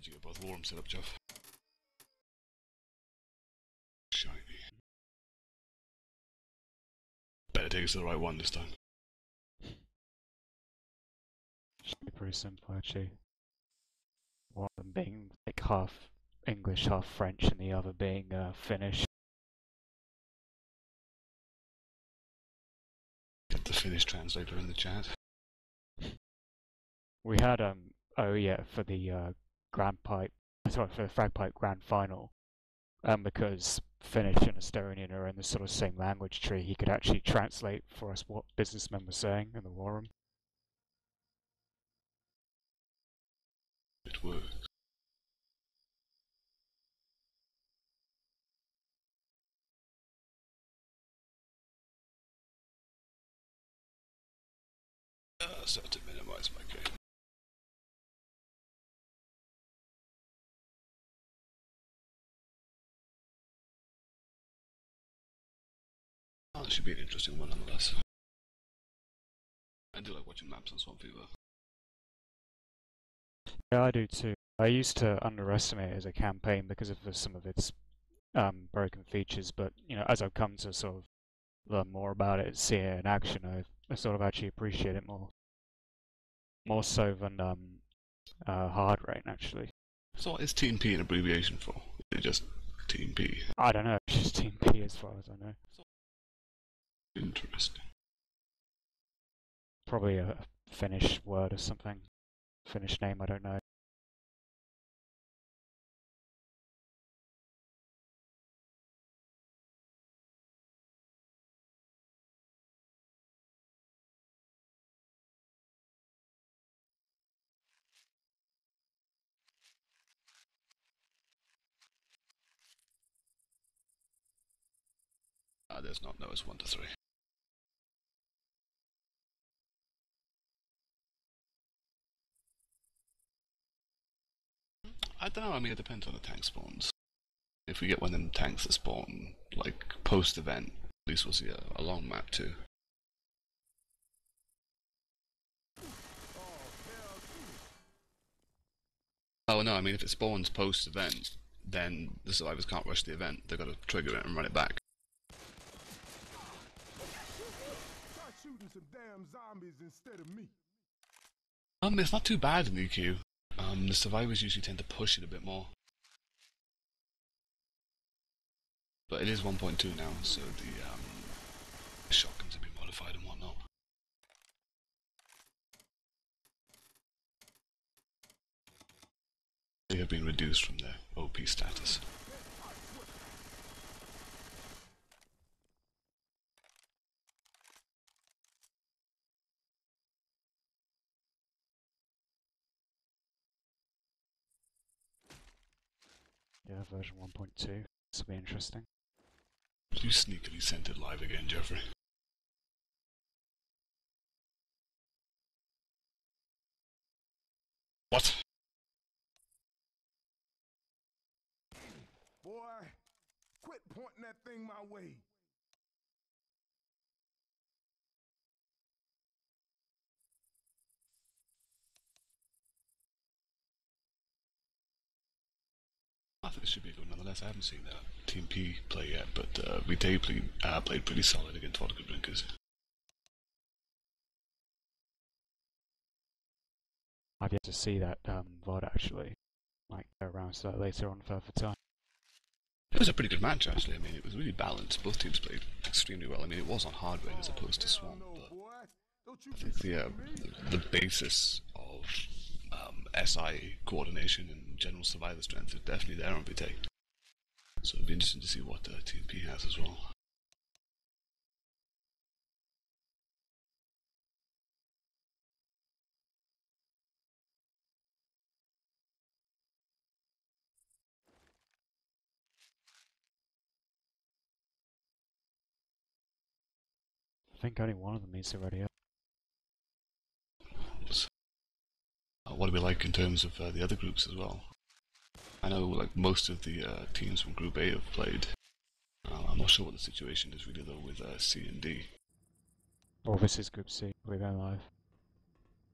Did you get both war rooms set up, Jeff? Shiny. Better take us to the right one this time. Should be pretty simple actually. One of them being like half English, half French, and the other being Finnish. Get the Finnish translator in the chat. We had oh yeah, for the for the Fragpipe Grand Final, because Finnish and Estonian are in the sort of same language tree, he could actually translate for us what businessmen were saying in the war room. It works. So to minimize my game. Oh, this should be an interesting one nonetheless. I do like watching maps on Swamp Fever. Yeah, I do too. I used to underestimate it as a campaign because of some of its broken features, but you know, as I've come to sort of learn more about it, see it in action, I sort of actually appreciate it more so than hard rain actually. So what is Team P an abbreviation for? Is it just Team P? I don't know, it's just Team P as far as I know. Interesting. Probably a Finnish word or something. Finnish name, I don't know. There's not, no, it's 1 to 3. I don't know, I mean, it depends on the tank spawns. If we get one of them tanks that spawn, like, post-event, at least we'll see a long map too. Oh no, I mean, if it spawns post-event, then the survivors can't rush the event. They've got to trigger it and run it back. Some damn zombies instead of me. It's not too bad in the EQ. The survivors usually tend to push it a bit more. But it is 1.2 now, so the shotguns have been modified and whatnot. They have been reduced from their OP status. Yeah, version 1.2. This will be interesting. You sneakily sent it live again, Jeffrey. What? Boy, quit pointing that thing my way. I think this should be good nonetheless. I haven't seen Team P play yet, but Vitae played pretty solid against vodka drinkers. I've yet to see that VOD actually. Might go around to that later on for time. It was a pretty good match actually. I mean, it was really balanced. Both teams played extremely well. I mean, it was on hard rain as opposed to swamp, but I think the basis of SI coordination and general survivor strength is definitely there on Vitae. So it'll be interesting to see what Team P has as well. I think only one of them needs to ready up. What do we like in terms of the other groups as well? I know like most of the teams from Group A have played. I'm not sure what the situation is really though with C and D. Oh, this is Group C. We're going live.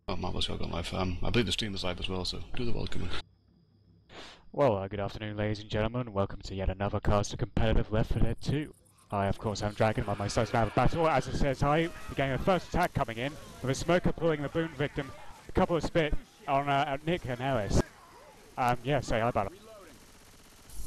Oh, marvelous, well gone live. I believe the stream is live as well, so do the welcoming. Well, good afternoon, ladies and gentlemen. Welcome to yet another cast of competitive Left 4 Dead 2. I, of course, am Dragon by my side to have a battle. As it says, we're getting a first attack coming in, with a smoker pulling the boon victim, a couple of spit on Nick and Ellis. Yeah, say hi, battle.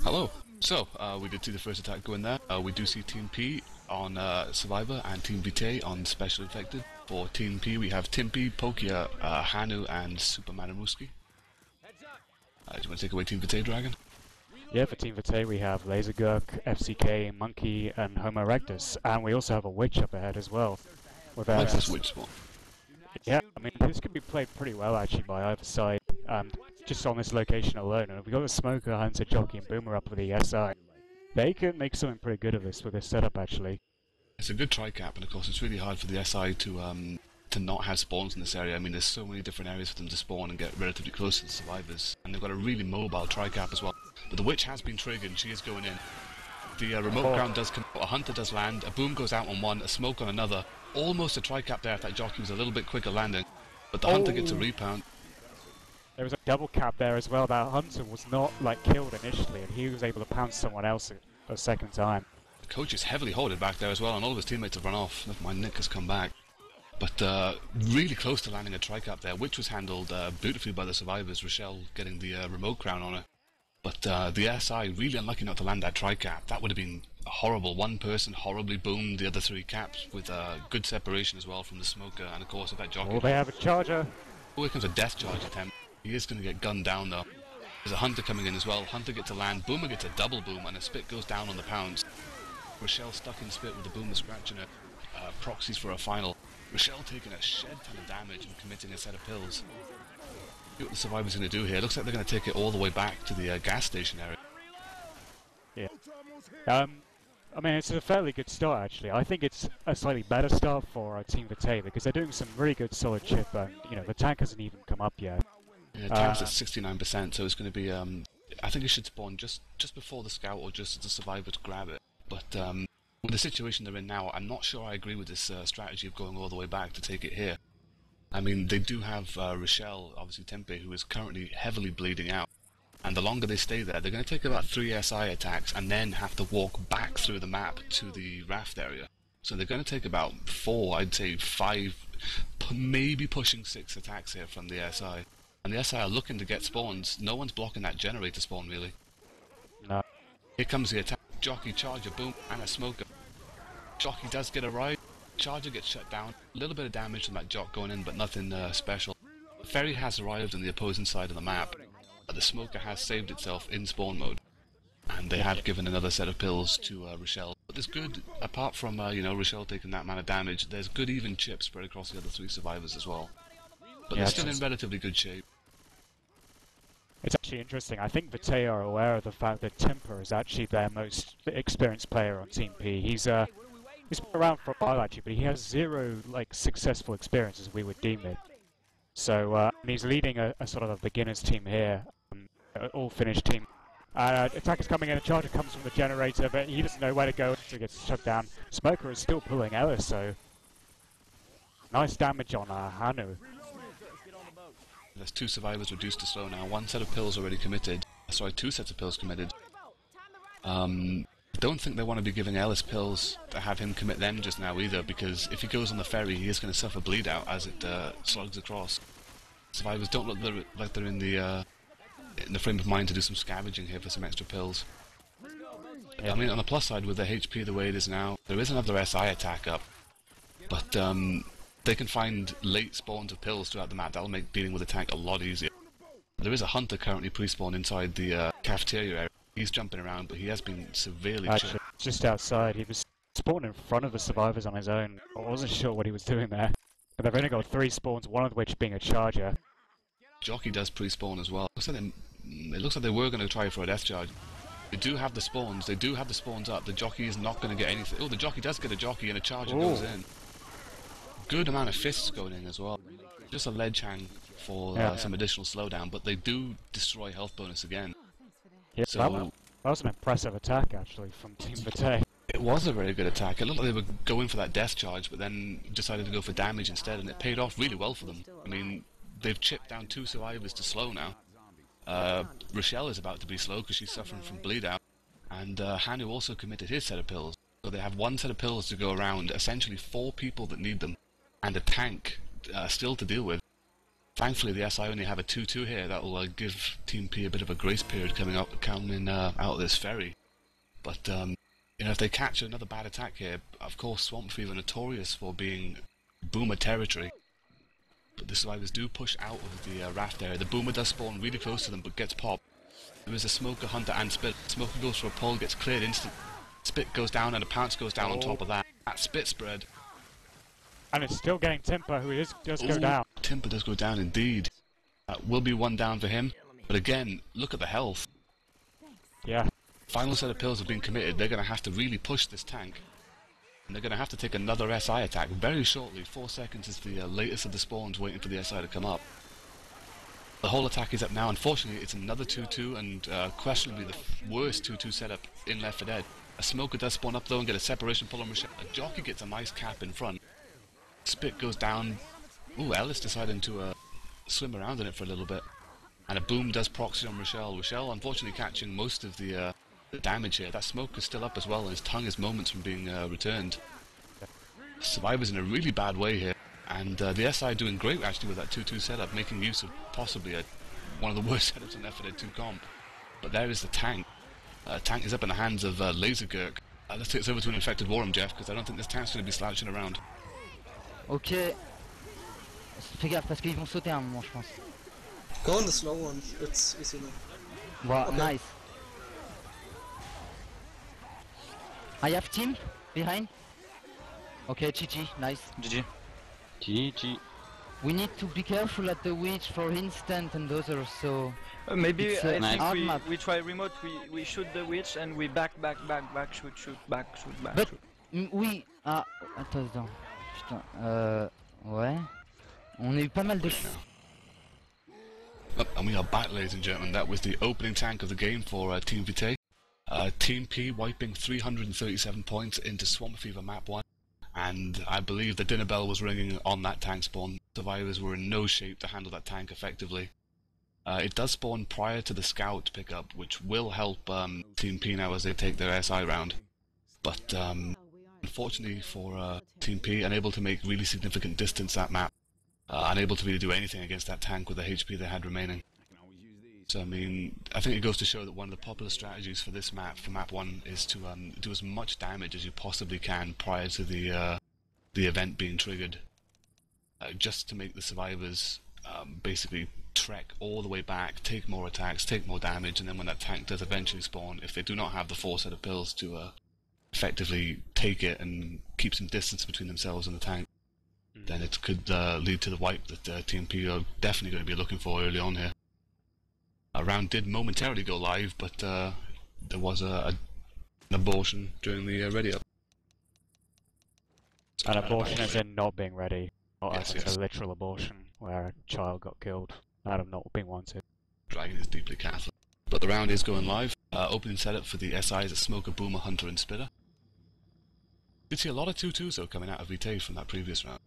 Hello. So, we did see the first attack go in there. We do see Team P on Survivor and Team Vitae on Special Infected. For Team P, we have Timpy, Pokia, Hanu, and Superman and Ruski. Do you want to take away Team Vitae, Dragon? Yeah, for Team Vitae we have Lasergurk, FCK, Monkey, and Homo erectus, and we also have a witch up ahead as well. With What's this witch spawn? Yeah, I mean, this could be played pretty well actually by either side, just on this location alone. And if we got the Smoker, Hunter, Jockey, and Boomer up with the SI, they could make something pretty good of this with this setup actually. It's a good tri-cap, and of course it's really hard for the SI to not have spawns in this area. I mean, there's so many different areas for them to spawn and get relatively close to the survivors, and they've got a really mobile tri-cap as well. But the witch has been triggered, she is going in. The remote ground does come out, a hunter does land, a boom goes out on one, a smoke on another. Almost a tri-cap there if that jockey was a little bit quicker landing, but the hunter gets a repound. There was a double cap there as well. That hunter was not like killed initially, and he was able to pounce someone else a second time. The coach is heavily hoarded back there as well, and all of his teammates have run off. Never mind, Nick has come back. But really close to landing a tri-cap there, which was handled beautifully by the survivors, Rochelle getting the remote crown on her. But the SI really unlucky not to land that tri-cap. That would have been horrible. One person horribly boomed the other three caps with good separation as well from the smoker, and of course if that jockey... Oh, they have a charger! Oh, here comes a death charge attempt. He is going to get gunned down though. There's a hunter coming in as well. Hunter gets a land, Boomer gets a double boom, and a spit goes down on the pounce. Rochelle stuck in spit with the Boomer scratching her. Proxies for a final. Rochelle taking a shed ton of damage and committing a set of pills. See what the survivors are going to do here. Looks like they're going to take it all the way back to the gas station area. Yeah. I mean, it's a fairly good start actually. I think it's a slightly better start for Team Vitae because they're doing some really good solid chip, and you know the tank hasn't even come up yet. Yeah, tank's at 69%, so it's going to be. I think it should spawn just before the scout or just as the survivors grab it. But with the situation they're in now, I'm not sure I agree with this strategy of going all the way back to take it here. I mean, they do have Rochelle, obviously Tempe, who is currently heavily bleeding out. And the longer they stay there, they're going to take about 3 SI attacks and then have to walk back through the map to the raft area. So they're going to take about 4, I'd say 5, maybe pushing 6 attacks here from the SI. And the SI are looking to get spawns. No one's blocking that generator spawn, really. No. Here comes the attack. Jockey, charger, boom, and a smoker. Jockey does get a ride. Charger gets shut down. A little bit of damage from that jock going in, but nothing special. The ferry has arrived on the opposing side of the map. The smoker has saved itself in spawn mode, and they have given another set of pills to Rochelle. But there's good, apart from you know, Rochelle taking that amount of damage, there's good even chips spread across the other 3 survivors as well. But Yeah, they're still in relatively good shape. It's actually interesting. I think Vitae are aware of the fact that Timper is actually their most experienced player on Team P. He's been around for a while actually, but he has 0 like successful experience as we would deem it. So and he's leading a sort of a beginners team here, all finished team. Attack is coming in, a charger comes from the generator, but he doesn't know where to go, so he gets shut down. Smoker is still pulling Ellis, so nice damage on Hanu. There's 2 survivors reduced to slow now. 1 set of pills already committed. Sorry, 2 sets of pills committed. Don't think they want to be giving Ellis pills to have him commit them just now either, because if he goes on the ferry, he is going to suffer bleed out as it slugs across. Survivors don't look like they're in the frame of mind to do some scavenging here for some extra pills. Yeah. I mean, on the plus side, with the HP the way it is now, there is another SI attack up, but they can find late spawns of pills throughout the map. That'll make dealing with the tank a lot easier. There is a hunter currently pre-spawned inside the cafeteria area. He's jumping around, but he has been severely Actually, just outside. He was spawned in front of the survivors on his own. I wasn't sure what he was doing there. But they've only got 3 spawns, one of which being a charger. Jockey does pre-spawn as well. It looks like they were going to try for a death charge. They do have the spawns. They do have the spawns up. The jockey is not going to get anything. Oh, the jockey does get a jockey, and a charger goes in. Good amount of fists going in as well. Just a ledge hang for some additional slowdown, but they do destroy health bonus again. Yeah, So that was an impressive attack actually from Team Vitae. it was a very good attack. It looked like they were going for that death charge, but then decided to go for damage instead, and it paid off really well for them. I mean, they've chipped down 2 survivors to slow now. Rochelle is about to be slow because she's suffering from bleed out, and Hanu also committed his set of pills. So they have one set of pills to go around, essentially 4 people that need them, and a tank still to deal with. Thankfully, the SI only have a 2-2 here. That will give Team P a bit of a grace period coming out of this ferry. But you know, if they catch another bad attack here, of course, Swamp Fever notorious for being boomer territory. But the survivors do push out of the raft area. The boomer does spawn really close to them, but gets popped. There is a Smoker, Hunter, and Spit. Smoker goes for a pull, gets cleared instant. Spit goes down, and a Pounce goes down on top of that. That Spit spread. And it's still getting Timper, who does go down. Timper does go down indeed. Will be 1 down for him. But again, look at the health. Yeah. Final set of pills have been committed. They're going to have to really push this tank. And they're going to have to take another SI attack very shortly. 4 seconds is the latest of the spawns waiting for the SI to come up. The whole attack is up now. Unfortunately, it's another 2-2 and questionably the worst 2-2 setup in Left 4 Dead. A Smoker does spawn up though and get a separation pull on Rochelle. A Jockey gets a nice cap in front. Spit goes down. Ooh, Ellis deciding to swim around in it for a little bit. And a Boom does proxy on Rochelle. Rochelle unfortunately catching most of the damage here. That Smoke is still up as well, and his tongue is moments from being returned. Survivor's in a really bad way here, and the SI doing great actually with that 2-2 setup, making use of possibly one of the worst setups in Left 4 Dead 2 comp. But there is the tank. Tank is up in the hands of Laser Gurk. Let's take this over to an infected Warham, Jeff, because I don't think this tank's going to be slouching around. Ok. Fais gaffe parce qu'ils vont sauter à un moment, je pense. Go on the slow one, it's easy enough. Wow, Okay. nice. I have team behind. Okay, GG, nice. GG. GG. We need to be careful at the witch for instant and others, so... Maybe It's I a think hard map. we try remote, we shoot the witch and we back, shoot, back, shoot, back, But, shoot. oui, ah, attends, putain, ouais. On a eu pas mal de... And we are back, ladies and gentlemen. That was the opening tank of the game for Team Vitae. Team P wiping 337 points into Swamp Fever map 1. And I believe the dinner bell was ringing on that tank spawn. Survivors were in no shape to handle that tank effectively. It does spawn prior to the scout pickup, which will help Team P now as they take their SI round. But unfortunately for Team P, unable to make really significant distance that map. Unable to really do anything against that tank with the HP they had remaining. So I mean, I think it goes to show that one of the popular strategies for this map, for map 1, is to do as much damage as you possibly can prior to the event being triggered, just to make the survivors basically trek all the way back, take more attacks, take more damage, and then when that tank does eventually spawn, if they do not have the 4 set of pills to effectively take it and keep some distance between themselves and the tank, then it could lead to the wipe that Team P are definitely going to be looking for early on here. A round did momentarily go live, but there was an abortion during the ready-up. An abortion is in not being ready, not Yes, as yes. a literal abortion where a child got killed out of not being wanted. Dragon is deeply Catholic. But the round is going live. Opening setup for the SI is a Smoker, Boomer, Hunter, and Spitter. Did see a lot of 2-2s though coming out of Vitae from that previous round.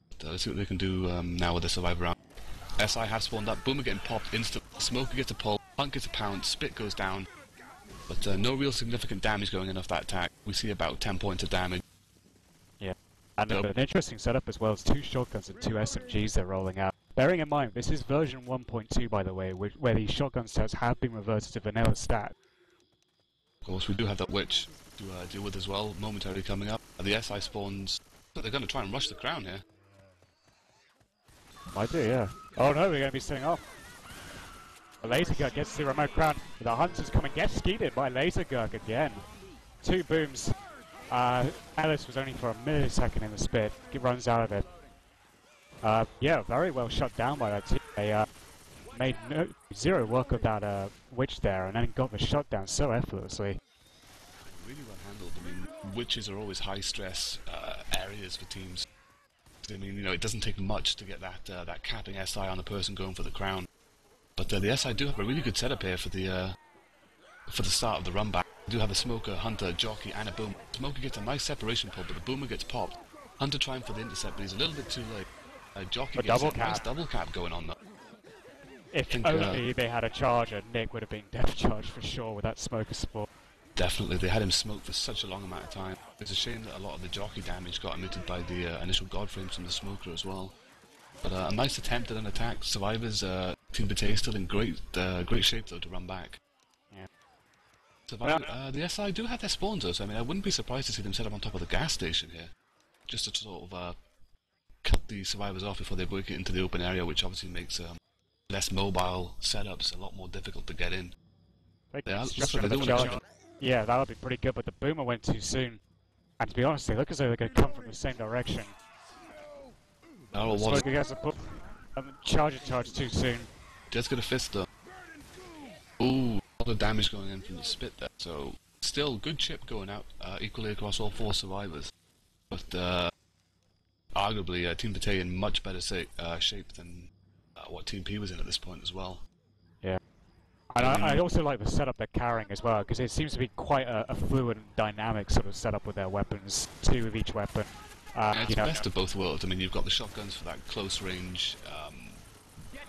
But, let's see what they can do now with the survivor round. SI have spawned up, Boomer getting popped instant, Smoker gets a pull, Hunt gets a pound, Spit goes down, but no real significant damage going in off that attack. We see about 10 points of damage. Yeah. And Nope. an interesting setup as well is 2 shotguns and 2 SMGs they're rolling out. Bearing in mind, this is version 1.2 by the way, where these shotgun stats have been reverted to vanilla stat. Of course, we do have that Witch to deal with as well, momentarily coming up. The SI spawns, but they're going to try and rush the crown here. Might do, yeah. Oh no, we're going to be setting off. The Laser Gurk gets the remote crown. The Hunters come and get skeeted by Laser Gurk again. 2 booms. Ellis was only for a millisecond in the Spit. He runs out of it. Yeah, very well shut down by that team. They made zero work of that Witch there and then got the shutdown so effortlessly. Really well handled. I mean, Witches are always high stress areas for teams. I mean, you know, it doesn't take much to get that capping SI on the person going for the crown. But the SI do have a really good setup here for the start of the run back. They do have a Smoker, Hunter, Jockey, and a Boomer. Smoker gets a nice separation pull, but the Boomer gets popped. Hunter trying for the intercept, but he's a little bit too late. Jockey A gets double a nice cap. double cap going on though. If think, only they had a charger, Nick would have been death charged for sure with that smoker support. Definitely, they had him smoked for such a long amount of time. It's a shame that a lot of the jockey damage got emitted by the initial god frames from the smoker as well. But a nice attempt at an attack. Survivors, Team Vitae still in great shape though to run back. Yeah. Survivor, the SI do have their spawns though, so I mean I wouldn't be surprised to see them set up on top of the gas station here. Just to sort of cut the survivors off before they break it into the open area, which obviously makes less mobile setups a lot more difficult to get in. Yeah, that would be pretty good, but the boomer went too soon. And to be honest, they look as though they're going to come from the same direction. Smoker gets a charge too soon. Just got a fist though. Ooh, a lot of damage going in from the spit there. So, still good chip going out equally across all 4 survivors. But arguably, Team Vitae in much better shape than what Team P was in at this point as well. Yeah. And I also like the setup they're carrying as well, because it seems to be quite a fluid and dynamic sort of setup with their weapons, 2 of each weapon. It's the best of both worlds. I mean, you've got the shotguns for that close range,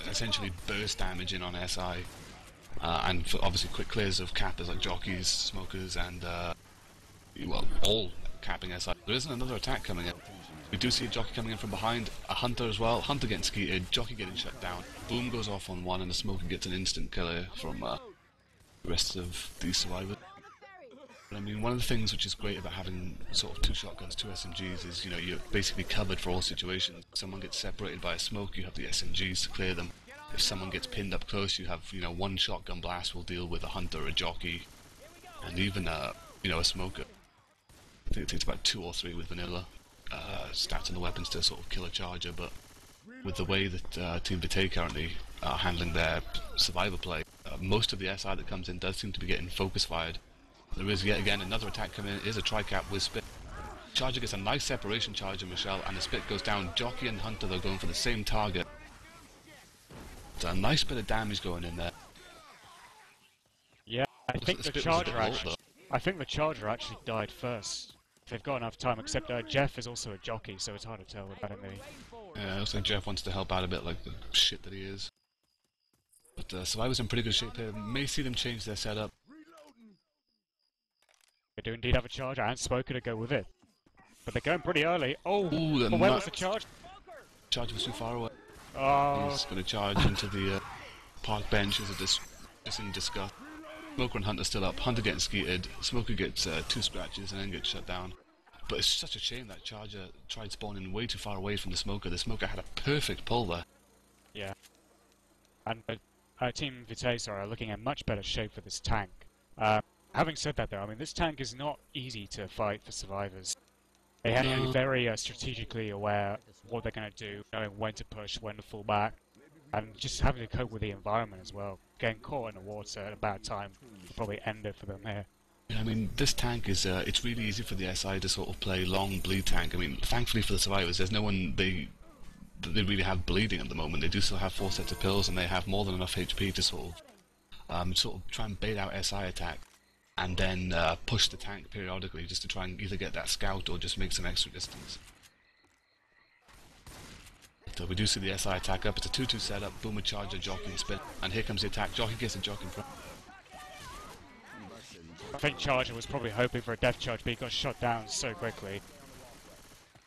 essentially burst damage in on SI, and for obviously quick clears of cappers like jockeys, smokers, and well, all capping SI. There isn't another attack coming in. We do see a jockey coming in from behind, a hunter as well. Hunter getting skeeted, jockey getting shut down. Boom goes off on one, and the smoker gets an instant killer from the rest of these survivors. But I mean, one of the things which is great about having sort of 2 shotguns, 2 SMGs is, you know, you're basically covered for all situations. If someone gets separated by a smoke, you have the SMGs to clear them. If someone gets pinned up close, you have, you know, 1 shotgun blast will deal with a hunter, a jockey, and even you know, a smoker. I think it takes about 2 or 3 with vanilla stats on the weapons to sort of kill a charger, but with the way that Team Vitae currently are handling their survivor play, most of the SI that comes in does seem to be getting focus fired. There is yet again another attack coming in. It is a tri-cap with spit. Charger gets a nice separation charge of Michelle, and the spit goes down. Jockey and Hunter, they're going for the same target. It's a nice bit of damage going in there. Yeah, I think the charger actually died first. If they've got enough time, except Jeff is also a jockey, so it's hard to tell with that enemy. Yeah, I also think Jeff wants to help out a bit, like the shit that he is. But Survivor's in pretty good shape here. May see them change their setup. They do indeed have a charger and Smoker to go with it. But they're going pretty early. Oh, ooh, where was the charge? Charge was too far away. Oh. He's going to charge into the park bench just in disgust. Smoker and Hunter still up. Hunter getting skeeted. Smoker gets 2 scratches and then gets shut down. But it's such a shame that Charger tried spawning way too far away from the Smoker. The Smoker had a perfect pull there. Yeah. And Team Vitae are looking in much better shape for this tank. Having said that though, I mean this tank is not easy to fight for survivors. They have to be very strategically aware what they're going to do, knowing when to push, when to fall back, and just having to cope with the environment as well. Getting caught in the water at a bad time will probably end it for them here. Yeah, I mean, this tank is, it's really easy for the SI to sort of play long bleed tank. I mean, thankfully for the survivors, there's no one they really have bleeding at the moment. They do still have 4 sets of pills, and they have more than enough HP to sort of try and bait out SI attack, and then push the tank periodically just to try and either get that scout or just make some extra distance. So we do see the SI attack up. It's a 2-2 setup, boomer charger, jockey and spin, and here comes the attack. Jockey gets a jockey in front. I think Charger was probably hoping for a death charge, but he got shot down so quickly,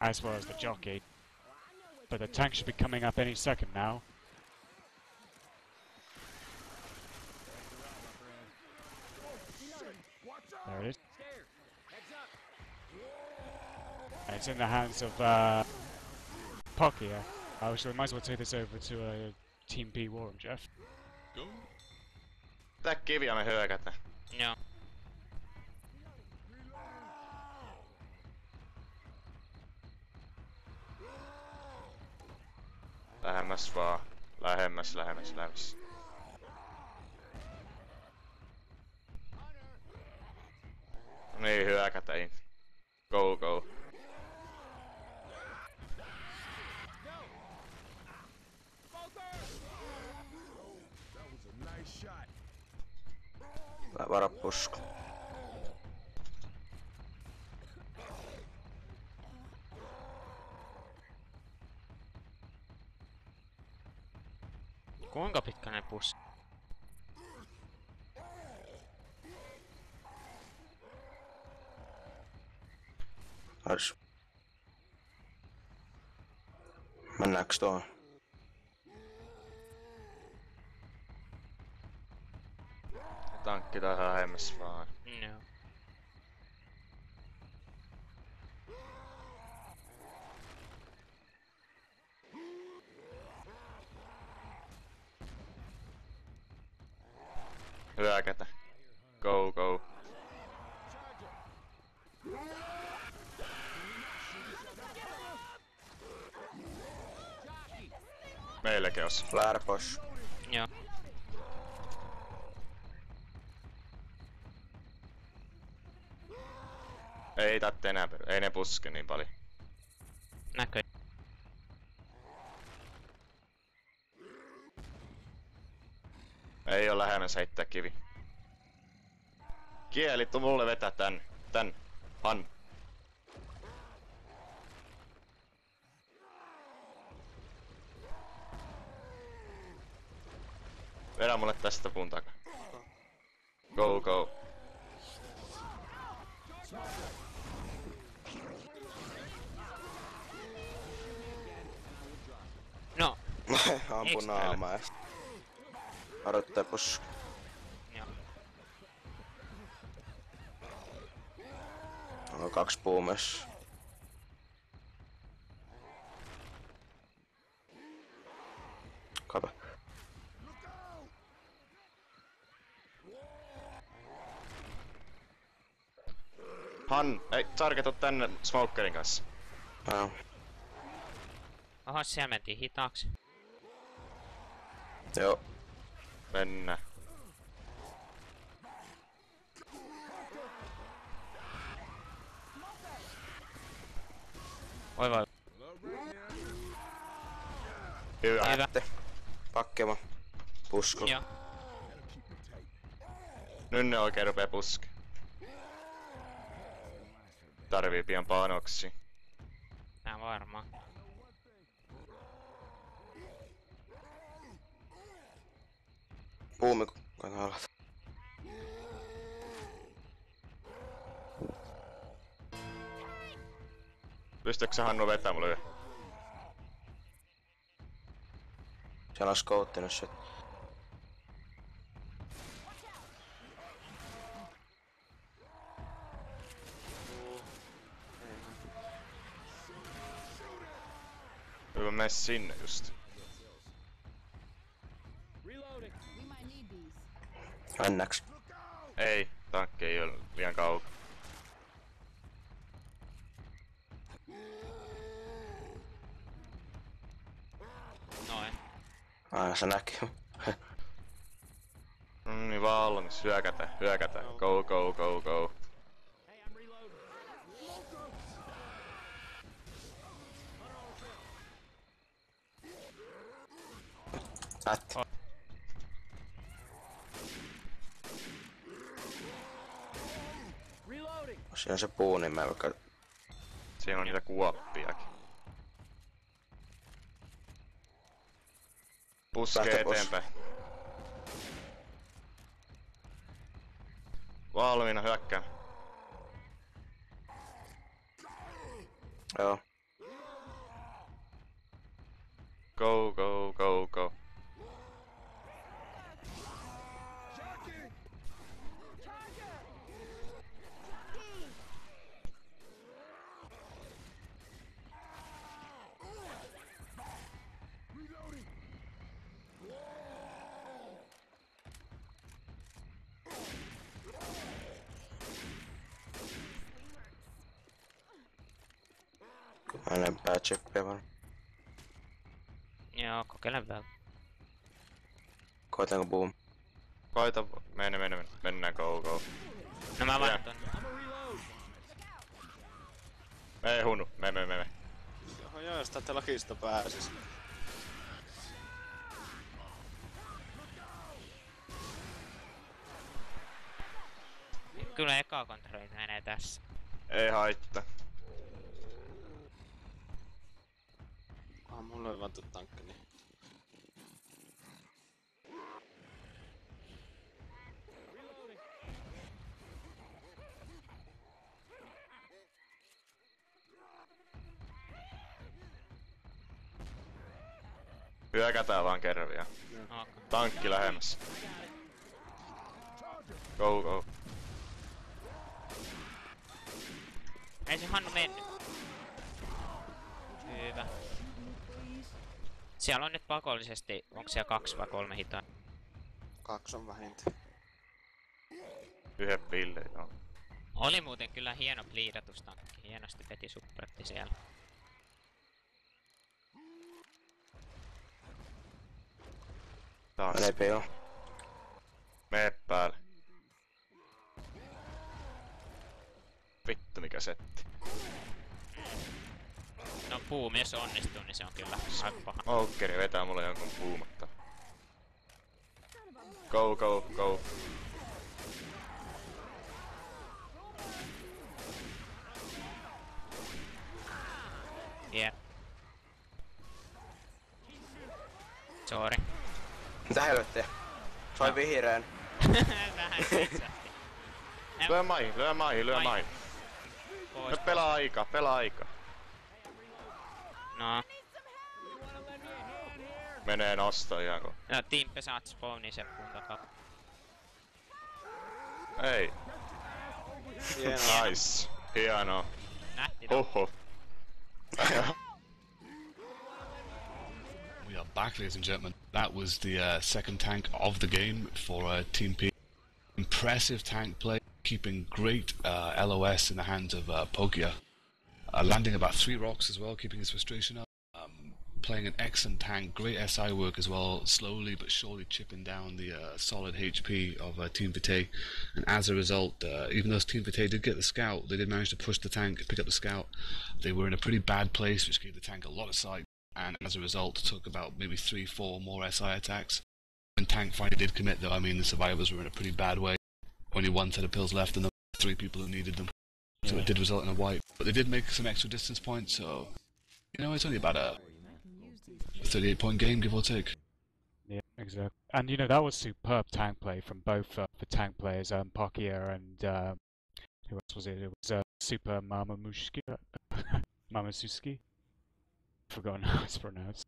as well as the jockey. But the tank should be coming up any second now. There it is. And it's in the hands of Puck here. So we might as well take this over to Team P Warren, Jeff. Go. Tää kivi on hyökätä. Joo. Lähemmäs vaan. Lähemmäs. Niin, hyökätä. Go. Vara pusku. Kuinka pitkä ne pussi? Ars. Mennäänkö tuohon? Tankki taas lähemmäs vaan. Joo. Hyökätä. Go, go. Meilläkin os. Lähdä pois. Joo. Ei tarvitse enää ei ne puske niin paljon. Näkö. Ei oo lähemmäs heittää kivi. Kieli, tuu mulle vetää tän. Han. Vedä mulle tästä puun takaa. Go, go. No. Ampu naamaa ja harjoittaa pusku. Joo. On 2 puumessa. Kato. Han, ei, Sarke, tuu tänne Smokerin kanssa. Joo. Oho, siellä mentiin hitaaksi. Joo. Mennään. Oi voi. Hyvä. Hyvä. Pakkema. Pusku. Joo. Nyt ne oikein rupee puske. Tarvii pian panoksi. Nää varmaan. Puumi kun alat. Pystytkö sä Hannu vetää mulle yhden? Siellä on skouttinut sit. Hyvä mene sinne just. Mennääks? Ei, tankki ei ole liian kaukaa. Noin. Aina se näkyy. Niin valmis, hyökätä. Go, go, go, go. Ätti. Siinä on se puu, niin mä vaikka... Siinä on niitä kuoppiakin. Puskee Lähtee pois. eteenpäin. Valmiina hyökkää. Joo. Go, go, go, go. Enempää chippiä vaan. Joo, kokeilen vielä. Koitanko boom? Koita, mennään, go, go. No mä vaihdan tonne. Ei hunu, me. Joo, jos täältä lakista pääsis. Kyllä eka kontrollit menee tässä. Ei haittaa. Mulla on vaan tankki, niin... Hyökätään vaan kerran vielä. Okay. Tankki lähemmäs. Go, go. Ei se Hannu mennyt. Hyvä. Siellä on nyt pakollisesti, onko siellä 2 vai 3 hitoa? 2 on vähintään. Yhden pilleen, joo. Oli muuten kyllä hieno pliidatustankki. Hienosti veti supportti siellä. Taas. Menee peo. Mee päälle. Vittu mikä setti. No boom, jos onnistuu, niin se on kyllä aika paha. Oukkeri vetää mulle jonkun puumatta. Go, go, go. Jep. Sorry. Mitä helvettiä? Sai vihreän. Vähän vitsahti. Lyö maihin, lyö maihin, lyö Ai. maihin. Pois. Nyt pelaa aika, pelaa aika. No. Menee nosto ihan kun. No, Timpe saat spawnin se punta. Ei. Hienoa. Nice. Hienoa. Nähti. Huhhuh. We are back, ladies and gentlemen. That was the second tank of the game for Team P. Impressive tank play, keeping great LOS in the hands of Pokia. Landing about 3 rocks as well, keeping his frustration up. Playing an excellent tank, great SI work as well, slowly but surely chipping down the solid HP of Team Vitae. And as a result, even though Team Vitae did get the scout, they did manage to push the tank, pick up the scout. They were in a pretty bad place, which gave the tank a lot of sight. And as a result, took about maybe 3-4 more SI attacks. When tank finally did commit, though, I mean, the survivors were in a pretty bad way. Only 1 set of pills left and the 3 people who needed them. So it did result in a wipe. But they did make some extra distance points, so... You know, it's only about a 38-point game, give or take. Yeah, exactly. And you know, that was superb tank play from both the tank players, Pokia and who else was it? It was Super Mamasuski. Forgotten how it's pronounced.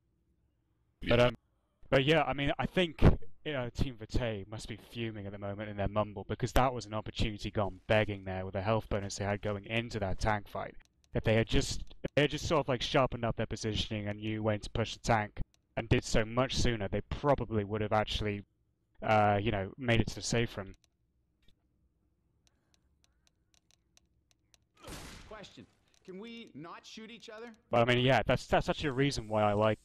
But yeah, I mean, I think Team Vitae must be fuming at the moment in their mumble, because that was an opportunity gone begging there with the health bonus they had going into that tank fight. If they had just sort of like sharpened up their positioning and knew when to push the tank and did so much sooner, they probably would have actually, you know, made it to the safe room. Question: can we not shoot each other? But I mean, yeah, that's actually a reason why I like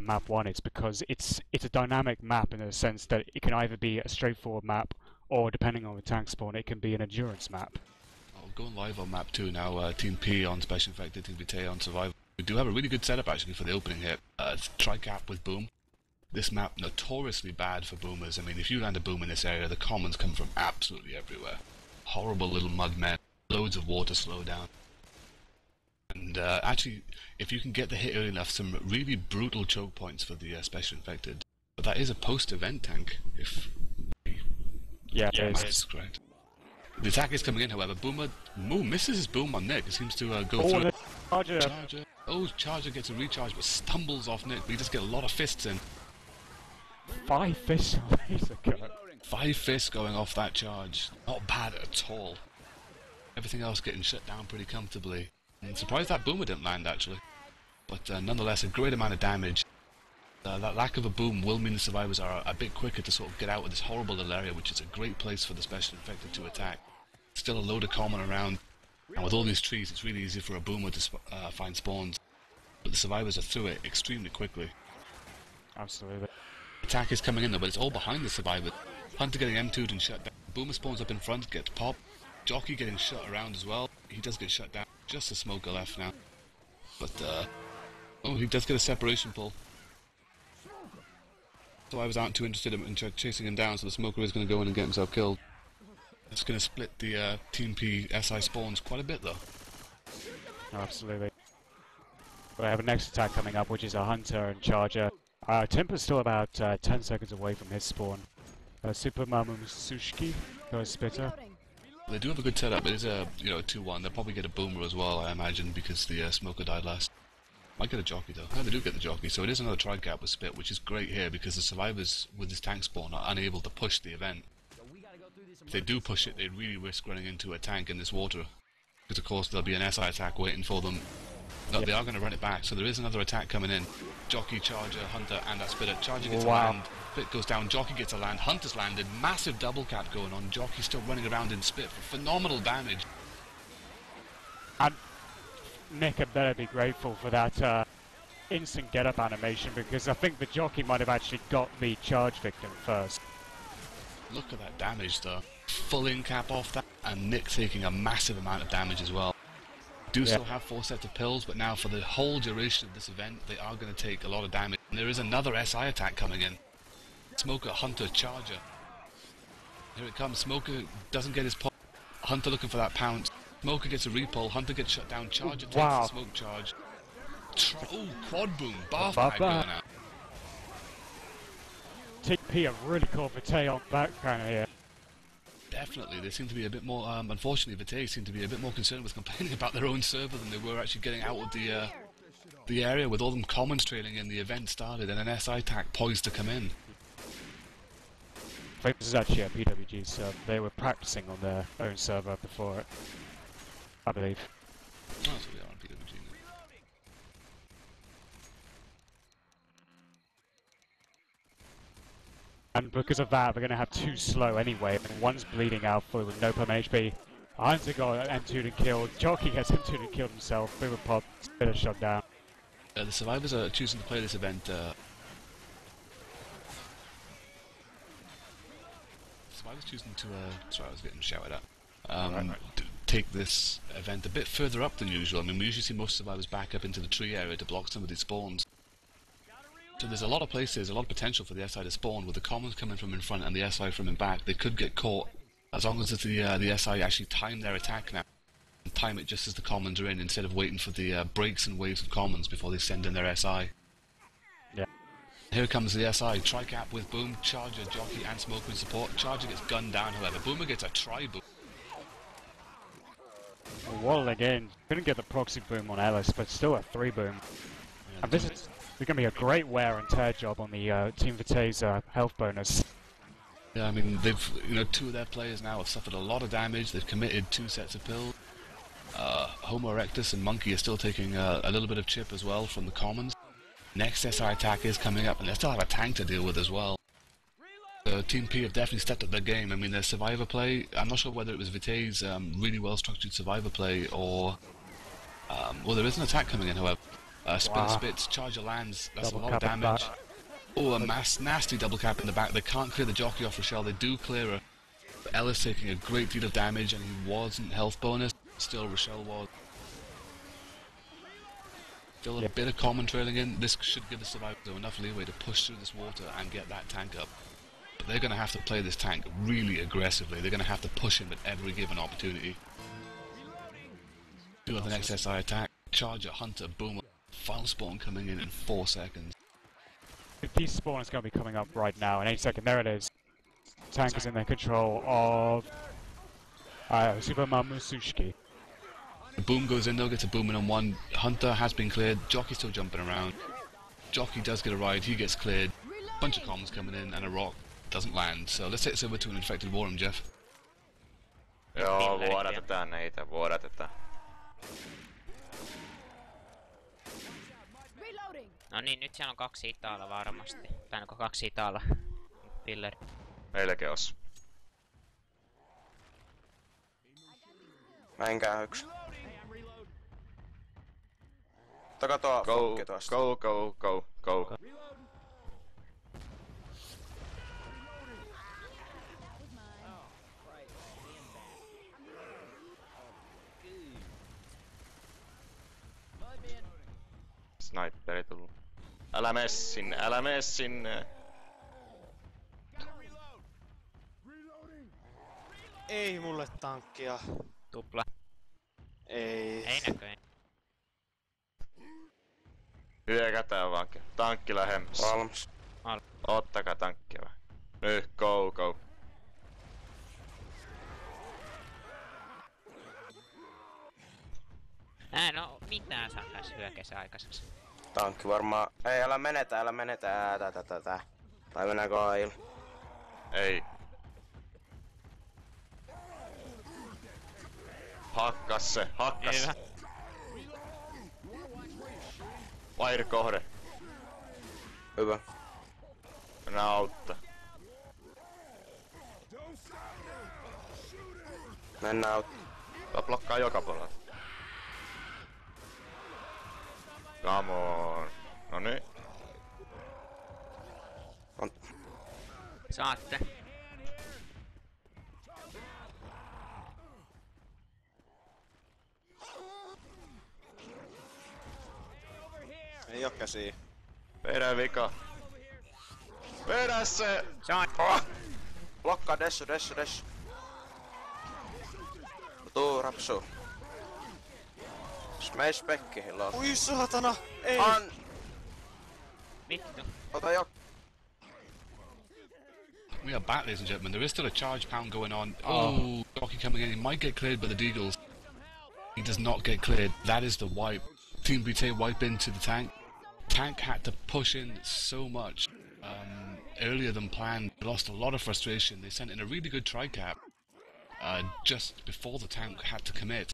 map 1. It's because it's a dynamic map in the sense that it can either be a straightforward map, or depending on the tank spawn, it can be an endurance map. Going live on map 2 now, Team P on Special Infected, Team Vitae on Survival. We do have a really good setup actually for the opening hit. It's Tricap with Boom. This map notoriously bad for boomers. I mean, if you land a boom in this area, the commons come from absolutely everywhere. Horrible little mud men, loads of water slow down. And actually, if you can get the hit early enough, some really brutal choke points for the Special Infected. But that is a post-event tank, if yeah, math is correct. The attack is coming in, however. Boomer misses his boom on Nick. It seems to go through. The Charger. Oh, Charger gets a recharge, but stumbles off Nick. But he just get a lot of fists in. 5 fists on laser cut. 5 fists going off that charge. Not bad at all. Everything else getting shut down pretty comfortably. I'm surprised that Boomer didn't land, actually. But nonetheless, a great amount of damage. That lack of a boom will mean the survivors are a bit quicker to sort of get out of this horrible little area, which is a great place for the Special Infected to attack. Still a load of common around, and with all these trees, it's really easy for a boomer to find spawns. But the survivors are through it extremely quickly. Absolutely. Attack is coming in though, but it's all behind the survivors. Hunter getting M2'd and shut down. Boomer spawns up in front, gets popped. Jockey getting shut around as well. He does get shut down. Just a smoker left now. But, oh, he does get a separation pull. Survivors aren't too interested in chasing him down, so the smoker is going to go in and get himself killed. It's going to split the Team P SI spawns quite a bit though. Oh, absolutely. We have a next attack coming up, which is a Hunter and Charger. Timper's still about 10 seconds away from his spawn. Super Mamasushki goes Spitter. They do have a good setup. It is a 2-1. They'll probably get a boomer as well, I imagine, because the smoker died last. Might get a jockey though. No, they do get the jockey, so it is another tri-cap with Spit, which is great here because the survivors with this tank spawn are unable to push the event. If they do push it, they really risk running into a tank in this water. Because of course there'll be an SI attack waiting for them. No, they are going to run it back, so there is another attack coming in. Jockey, Charger, Hunter, and that Spitter. Charger gets a land, Spit goes down, Jockey gets a land, Hunter's landed, massive double cap going on, Jockey's still running around in Spit for phenomenal damage. And Nick had better be grateful for that instant get-up animation, because I think the Jockey might have actually got the charge victim first. Look at that damage though. Full in cap off that, and Nick taking a massive amount of damage as well. Do still have 4 sets of pills, but now for the whole duration of this event, they are going to take a lot of damage. And there is another SI attack coming in. Smoker, Hunter, Charger. Here it comes. Smoker doesn't get his pull. Hunter looking for that pounce. Smoker gets a repull. Hunter gets shut down. Charger takes the smoke charge. Oh, quad boom. Bar flag going out. TP have really caught Vitae on back kind of here. Definitely, they seem to be a bit more, unfortunately Vitae seem to be a bit more concerned with complaining about their own server than they were actually getting out of the area with all them commons trailing in. The event started and an SI attack poised to come in. I think this is actually a PWG server. They were practicing on their own server before it, I believe. Oh, so we are on PWG now. And because of that, they're going to have 2 slow anyway. And one's bleeding out fully with no permanent HP. Hunter got M2'd and killed. Jockey gets M2'd and killed himself. Boomer pop, Spitter shot down. The survivors are choosing to play this event. Survivors choosing to. Sorry, I was getting shouted at. Take this event a bit further up than usual. I mean, we usually see most survivors back up into the tree area to block some of these spawns. So there's a lot of places, a lot of potential for the SI to spawn with the commons coming from in front and the SI from in back. They could get caught as long as the SI actually time their attack now and time it just as the commons are in instead of waiting for the breaks and waves of commons before they send in their SI. Yeah. Here comes the SI, tri-cap with Boom, Charger, Jockey and Smoker in support. Charger gets gunned down however, Boomer gets a tri-boom. Waddle again, couldn't get the proxy boom on Ellis, but still a 3-boom. Yeah, and this is going to be a great wear and tear job on the Team Vitae's health bonus. Yeah, I mean, they've, 2 of their players now have suffered a lot of damage. They've committed 2 sets of pills. Homo erectus and Monkey are still taking a little bit of chip as well from the commons. Next SI attack is coming up, and they still have a tank to deal with as well. Team P have definitely stepped up their game. I mean, their survivor play, I'm not sure whether it was Vitae's really well-structured survivor play or... well, there is an attack coming in, however. Spitter spits, Charger lands, that's double a lot of damage. Oh, a nasty double cap in the back. They can't clear the Jockey off Rochelle, they do clear her. But Ellis taking a great deal of damage and he wasn't health bonus. Still, Rochelle was. Still a bit of common trailing in. This should give the survivors enough leeway to push through this water and get that tank up. But they're going to have to play this tank really aggressively. They're going to have to push him at every given opportunity. Do the next SI attack. Charger, Hunter, Boomer. Final spawn coming in 4 seconds. These spawn is going to be coming up right now in 8 seconds. There it is. Tank is in their control of Superman Musushiki. The boom goes in though, gets a booming on 1. Hunter has been cleared. Jockey's still jumping around. Jockey does get a ride, he gets cleared. Bunch of comms coming in and a rock doesn't land. So let's take this over to an infected Warren, Jeff. Joo, vuodatetaan niitä, vuodatetaan. No niin, nyt siellä on 2 Itaalla varmasti. Tai onko 2 Itaalla? Pilleri. Meilläkin os. Mä en käy yks. Katoa fokki tuosta. Go. Sniperi tullu. Älä mene sinne. Ei mulle tankkia. Tupla. Ei. Ei näköjään. Hyökätään vaan. Tankki lähemmäs. Valmis. Ottakaa tankkia vähän. Nyt, go. No, mitään saa tässä hyökässä aikaiseksi. Tankki varmaan... Ei, älä menetä, tätä. Tai mennäänkö ail? Ei. Hakkas se. Hyvä. Wire-kohde. Hyvä. Mennään auttaa. Mennään auttaa. Tää blokkaa joka puolella. Come on. Noniin. Saatte. Ei oo käsiä. Vedä vika. Vedä se! Saan. Blokkaa dessu. Tuu rapsu. Smash spekki hilloon. Ui saatana! Ei! Vittu. Ota jo. We are back, ladies and gentlemen. There is still a charge pound going on. Oh, Jockey coming in. He might get cleared by the Deagles. He does not get cleared. That is the wipe. Team Vitae wipe into the tank. Tank had to push in so much earlier than planned. They lost a lot of frustration. They sent in a really good tri-cap just before the tank had to commit.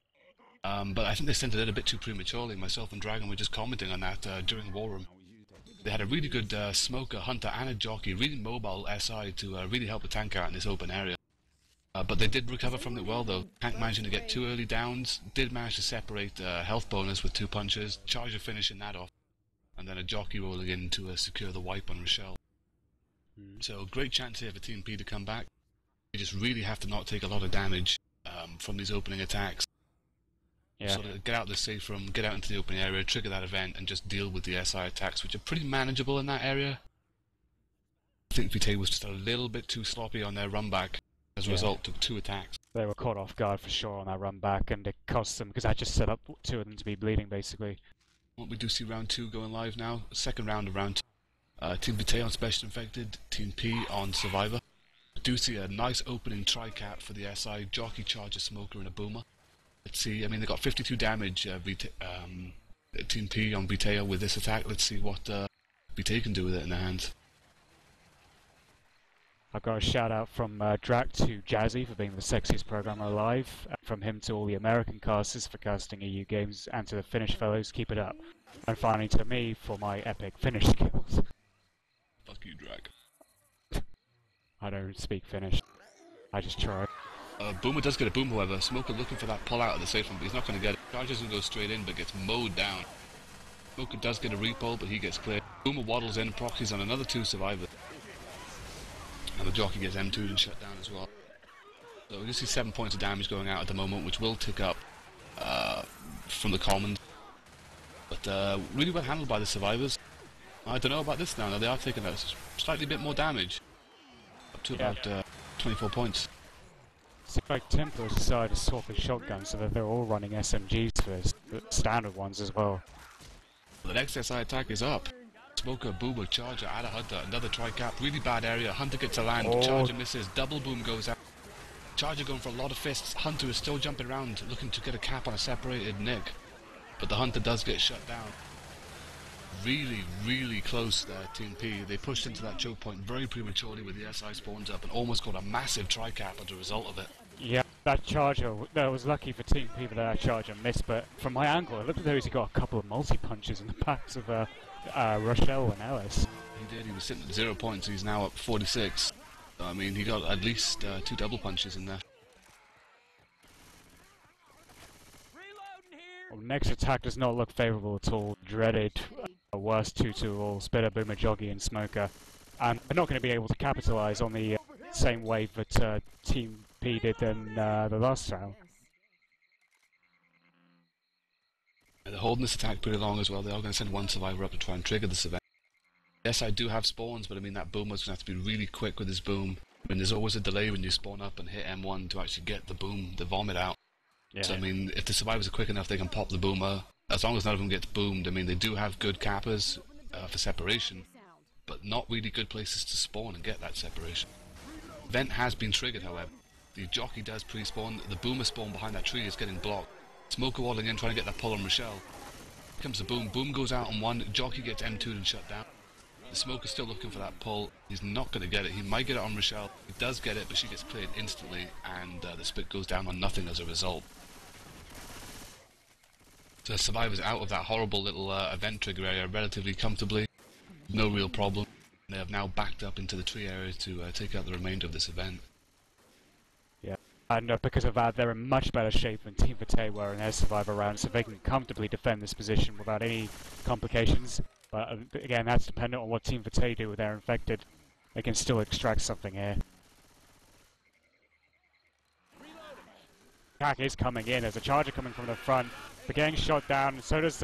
But I think they sent it in a bit too prematurely. Myself and Dragon were just commenting on that during War Room. They had a really good smoker, hunter, and a jockey, really mobile SI to really help the tank out in this open area. But they did recover from it well, though. Tank managing to get 2 early downs, did manage to separate health bonus with 2 punches, Charger finishing that off, and then a jockey rolling in to secure the wipe on Rochelle. So great chance here for Team P to come back. You just really have to not take a lot of damage from these opening attacks. Yeah. Sort of get out the safe room, get out into the open area, trigger that event, and just deal with the SI attacks, which are pretty manageable in that area. I think Vitae was just a little bit too sloppy on their run back. As a result, took 2 attacks. They were caught off guard for sure on that run back, and it cost them, because I just set up 2 of them to be bleeding, basically. Well, we do see round 2 going live now. Second round of round 2. Team Vitae on Special Infected, Team P on Survivor. I do see a nice opening tri-cap for the SI, Jockey, Charger, Smoker, and a Boomer. Let's see, I mean, they got 52 damage, Team P on Vitae with this attack. Let's see what Vitae can do with it in their hands. I've got a shout out from Drac to Jazzy for being the sexiest programmer alive, and from him to all the American casters for casting EU games, and to the Finnish fellows, keep it up. And finally to me for my epic Finnish skills. Fuck you, Drac. I don't speak Finnish. I just try. Boomer does get a boom, however. Smoker looking for that pull out of the safe room, but he's not going to get it. Charges and goes straight in, but gets mowed down. Smoker does get a repull, but he gets cleared. Boomer waddles in, proxies on another 2 survivors. And the jockey gets M2'd and shut down as well. So we see 7 points of damage going out at the moment, which will tick up from the commons. But really well handled by the survivors. I don't know about this now. They are taking a slightly bit more damage. Up to about 24 points. Seems like Templar decided to swap his shotgun so that they're all running SMGs first, but standard ones as well. The next SI attack is up. Smoker, Boomer, Charger, add a Hunter, another tri-cap, really bad area. Hunter gets to land, Charger misses, double boom goes out. Charger going for a lot of fists. Hunter is still jumping around, looking to get a cap on a separated Nick. But the Hunter does get shut down. Really, really close there, Team P. They pushed into that choke point very prematurely with the SI spawns up and almost got a massive tri-cap as a result of it. Yeah, that Charger, that was lucky for Team P that Charger missed, but from my angle, it looked as though he's got a couple of multi-punches in the backs of Rochelle and Ellis. He did, he was sitting at 0 points, he's now up 46. So, I mean, he got at least 2 double punches in there. Well, next attack does not look favourable at all. Dreaded, worst 2-2 all, Spitter, Boomer, Joggy and Smoker. And they're not going to be able to capitalise on the same wave that Team P did in the last round. And they're holding this attack pretty long as well. They are going to send 1 survivor up to try and trigger this event. Yes, I do have spawns, but I mean that Boomer's going to have to be really quick with his boom. I mean, there's always a delay when you spawn up and hit M1 to actually get the boom, the vomit out. Yeah. So I mean, if the survivors are quick enough, they can pop the Boomer. As long as none of them gets boomed, I mean, they do have good cappers for separation, but not really good places to spawn and get that separation. Event has been triggered, however. The jockey does pre-spawn. The Boomer spawn behind that tree is getting blocked. Smoker waddling in, trying to get that pull on Rochelle. Comes the Boom. Boom goes out on one. Jockey gets M2'd and shut down. The Smoker's still looking for that pull. He's not going to get it. He might get it on Rochelle. He does get it, but she gets cleared instantly, and the split goes down on nothing as a result. So the survivors out of that horrible little event trigger area relatively comfortably. No real problem. They have now backed up into the tree area to take out the remainder of this event. Yeah, and because of that, they're in much better shape than Team Vitae were in their survivor round, so they can comfortably defend this position without any complications. But again, that's dependent on what Team Vitae do with their infected. They can still extract something here. Attack is coming in. There's a charger coming from the front. They're getting shot down. So does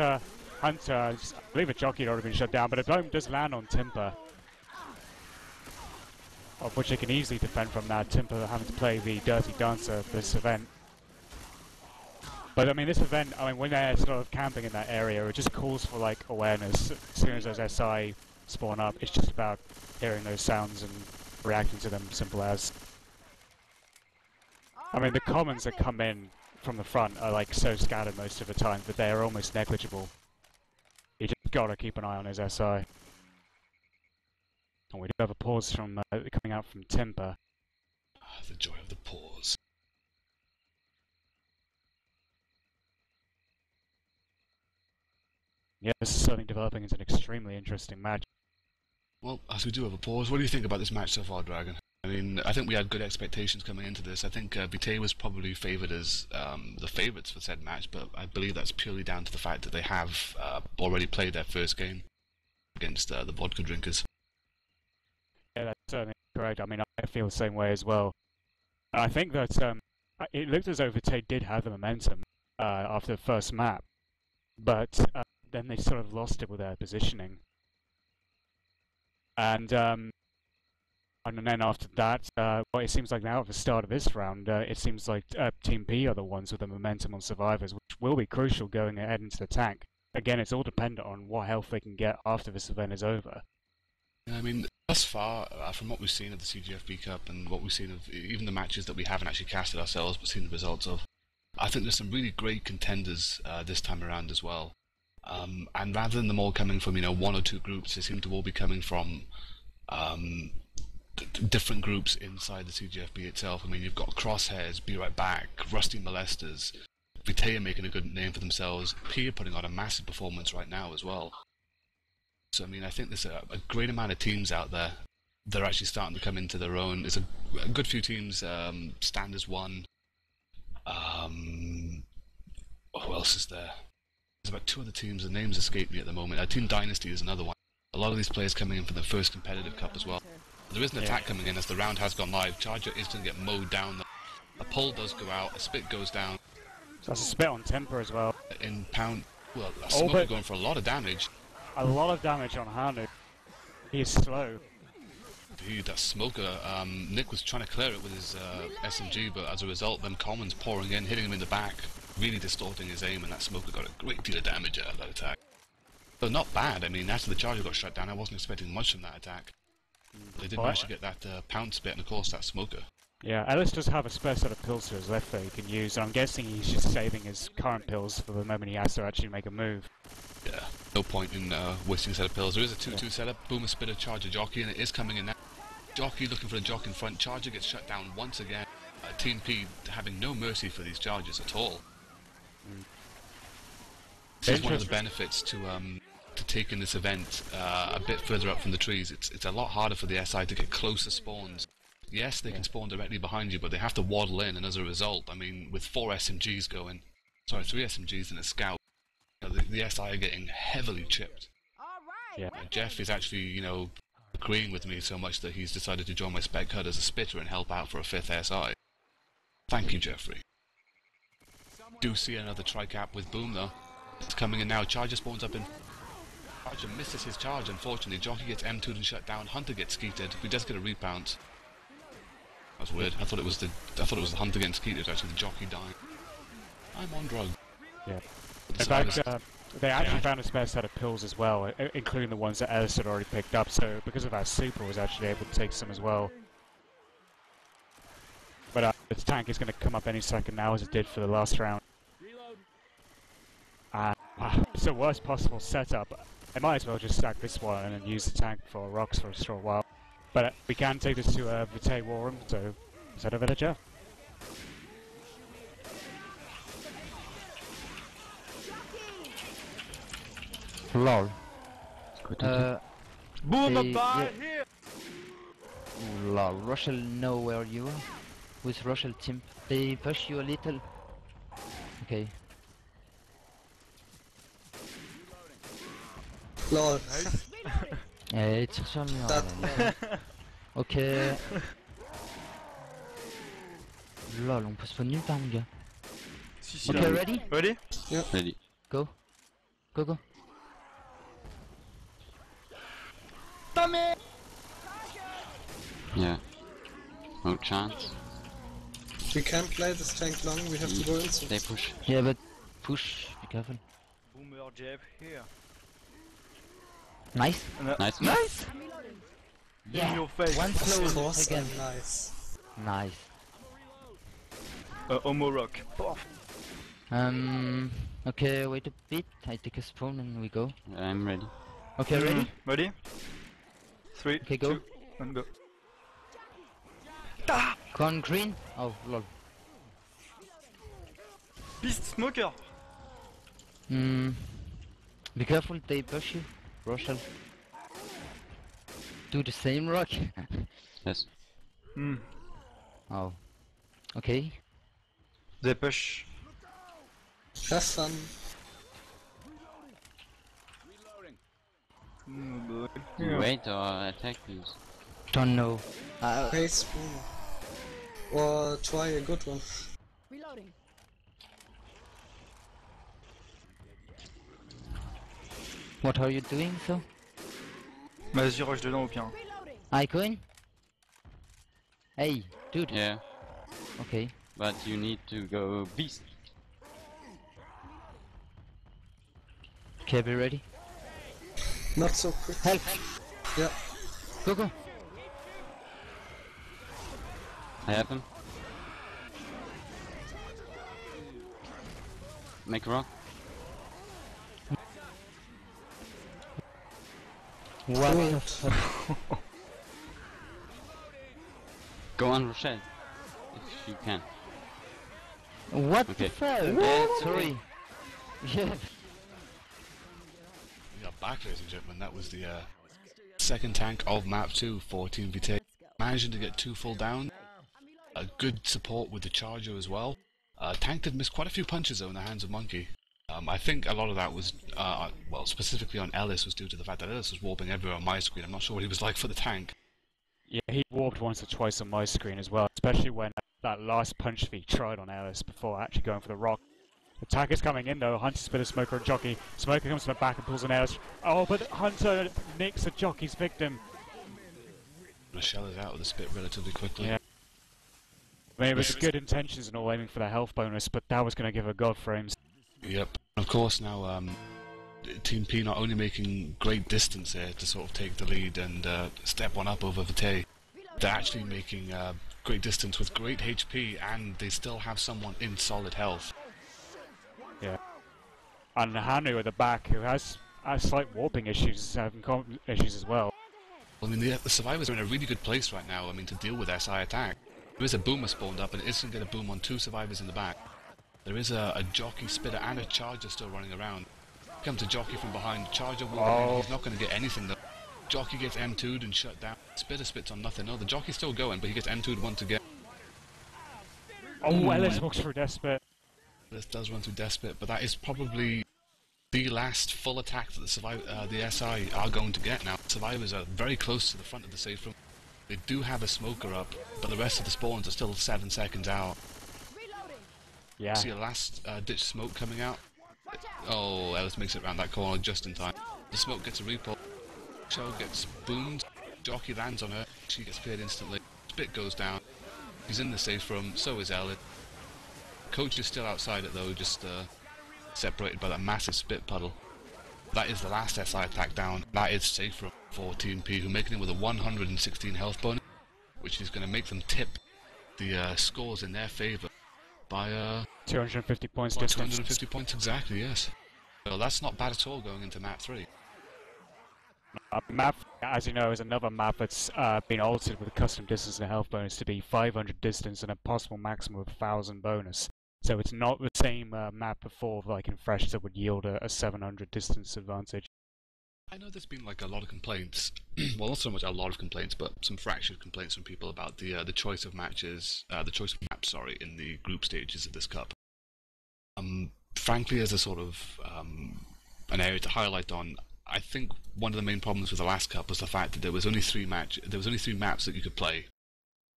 Hunter. I believe a jockey had already been shot down, but a dome does land on Timper, of which they can easily defend from that. Timper having to play the Dirty Dancer for this event. But I mean, this event, I mean, when they're sort of camping in that area, it just calls for like awareness. As soon as those SI spawn up, it's just about hearing those sounds and reacting to them, simple as. I mean, the commons that come in from the front are like so scattered most of the time that they are almost negligible. You just gotta keep an eye on his SI. And we do have a pause from coming out from Timper. The joy of the pause. Yeah, this is certainly developing into an extremely interesting match. Well, as we do have a pause, what do you think about this match so far, Dragon? I mean, I think we had good expectations coming into this. I think Vitae was probably favoured as the favourites for said match, but I believe that's purely down to the fact that they have already played their first game against the vodka drinkers. Yeah, that's certainly correct. I mean, I feel the same way as well. I think that it looked as though Vitae did have the momentum after the first map, but then they sort of lost it with their positioning. And then after that, well, it seems like now at the start of this round, it seems like Team P are the ones with the momentum on survivors, which will be crucial going ahead into the tank. Again, it's all dependent on what health they can get after this event is over. I mean, thus far, from what we've seen of the CGFB Cup and what we've seen of even the matches that we haven't actually casted ourselves but seen the results of, I think there's some really great contenders this time around as well. And rather than them all coming from, one or two groups, they seem to all be coming from different groups inside the CGFB itself. I mean, you've got Crosshairs, Be Right Back, Rusty Molesters, Vitae making a good name for themselves, P are putting on a massive performance right now as well. So, I mean, I think there's a great amount of teams out there that are actually starting to come into their own. There's a good few teams, Standards 1, who else is there? There's about two other teams, the names escape me at the moment. Team Dynasty is another one. A lot of these players coming in for their first competitive cup as well. There is an attack coming in as the round has gone live. Charger is going to get mowed down. A pull does go out, a spit goes down. So that's a spit on Temper as well. In Pound, well, a Smoker going for a lot of damage. A lot of damage on Hanu. He is slow. Dude, that Smoker, Nick was trying to clear it with his SMG, but as a result, them commons pouring in, hitting him in the back, really distorting his aim, and that Smoker got a great deal of damage out of that attack. So not bad. I mean, after the Charger got shut down, I wasn't expecting much from that attack. They did manage to get that Pound spit, and of course that Smoker. Yeah, Ellis does have a spare set of pills to his left that he can use, and I'm guessing he's just saving his current pills for the moment he has to actually make a move. Yeah, no point in wasting a set of pills. There is a 2-2 setup, Boomer Spitter, Charger, Jockey, and it is coming in now. Jockey looking for a jock in front, Charger gets shut down once again. Team P having no mercy for these Chargers at all. This is one of the benefits to taking this event a bit further up from the trees. It's a lot harder for the SI to get closer spawns. Yes, they can spawn directly behind you, but they have to waddle in, and as a result, I mean, with 3 SMGs and a scout, the SI are getting heavily chipped. Yeah. Jeff is actually, agreeing with me so much that he's decided to join my spec hut as a spitter and help out for a 5th SI. Thank you, Jeffrey. Do see another tri-cap with Boom, though. It's coming in now. Charger spawns up in. Charger misses his charge, unfortunately. Jockey gets M2'd and shut down. Hunter gets skeeted. He does get a repound. That's weird. I thought it was the Hunter getting skeeted. Actually, the Jockey dying. I'm on drug. Yeah. In fact, they actually found a spare set of pills as well, including the ones that Ellis had already picked up. So because of that, Super was actually able to take some as well. But this tank is going to come up any second now, as it did for the last round. And it's the worst possible setup. I might as well just sack this one and then use the tank for rocks for a short while. But we can take this to a Vitae war room, so is that a villager? Lol. Boom! They- Bye yeah. here! Ooh, lol. Russell know where you are. With Russell team. They push you a little. Okay. Lol. It's actually That Ok. Lol, on peut spawn nulle part, mon gars. Si, Okay, là. ready? Ready? Ready. Go. Go, go. Yeah. No chance. we can't play this tank long, we have to go inside. They push. Yeah, but push. Be careful. Boomer jab here. Nice. Nice. Nice! In Yeah. your face. One Of slow course, again. nice. Nice. Homo rock. Okay, wait a bit. I take a spawn and we go. I'm ready. Okay, ready? Ready? 3, Okay, go. 2, and go. Go on green. Oh, lol. Beast smoker! Be careful, they push you. Rochelle. Do the same rock. Yes. Oh. Okay. They push. Have fun. Wait or attack please. Don't know. Hey, spoon. Or try a good one. What are you doing, so? Vas-y, rush dedans au pire. I going? Hey, dude. Yeah. Okay. But you need to go beast. Okay, be ready. Not so quick. Help! Yeah. Go, go! I have him. Make a rock. What Cool. the fuck? Go on Rochelle. If you can. What Okay. the fuck? Yeah, Sorry. Yeah. We are back, ladies and gentlemen. That was the second tank of map 2 for Team Vitae. Managing to get 2 full down. Good support with the charger as well. Tank did miss quite a few punches though in the hands of Monkey. I think a lot of that was, well, specifically on Ellis, was due to the fact that Ellis was warping everywhere on my screen. I'm not sure what he was like for the tank. Yeah, he warped once or twice on my screen as well, especially when that last punch feat tried on Ellis before actually going for the rock. Attack is coming in though. Hunter spit a Smoker and Jockey. Smoker comes from the back and pulls an Ellis. Oh, but Hunter nicks the Jockey's victim. Michelle is out of the spit relatively quickly. Yeah. I mean, it was good intentions and all, aiming for the health bonus, but that was going to give her god frames. Yep. Of course, now Team P not only making great distance here to sort of take the lead and step one up over Vitae, they're actually making great distance with great HP, and they still have someone in solid health. Yeah. And Hanu at the back, who has slight warping issues, having issues as well. I mean, the survivors are in a really good place right now, I mean, to deal with SI attack. There is a boomer spawned up, and it is going to get a boom on 2 survivors in the back. There is a Jockey, Spitter, and a Charger still running around. Comes a Jockey from behind, Charger will he's not going to get anything though. Jockey gets M2'd and shut down. Spitter spits on nothing. No, the Jockey's still going, but he gets M2'd once again. Oh, Ellis walks through Despot. This does run through Despot, but that is probably the last full attack that the SI are going to get now. Survivors are very close to the front of the safe room. They do have a smoker up, but the rest of the spawns are still 7 seconds out. Yeah. See a last ditch smoke coming out. Oh, Ellis makes it around that corner just in time. The smoke gets a repull. Shell gets boomed. Jockey lands on her. She gets cleared instantly. Spit goes down. He's in the safe room. So is Ellis. Coach is still outside it though, just separated by that massive spit puddle. That is the last SI attack down. That is safe room for Team P, who are making it with a 116 health bonus, which is going to make them tip the scores in their favour by 250 points by distance. 250 points exactly, yes. Well, that's not bad at all going into map 3. Map, as you know, is another map that's been altered with a custom distance and a health bonus to be 500 distance and a possible maximum of 1000 bonus. So it's not the same map before, like in Fresh, that would yield a 700 distance advantage. I know there's been like a lot of complaints, well not so much a lot of complaints, but some fractured complaints from people about the choice of matches, the choice of maps, sorry, in the group stages of this cup. Frankly, as a sort of an area to highlight on, I think one of the main problems with the last cup was the fact that there was only three maps that you could play,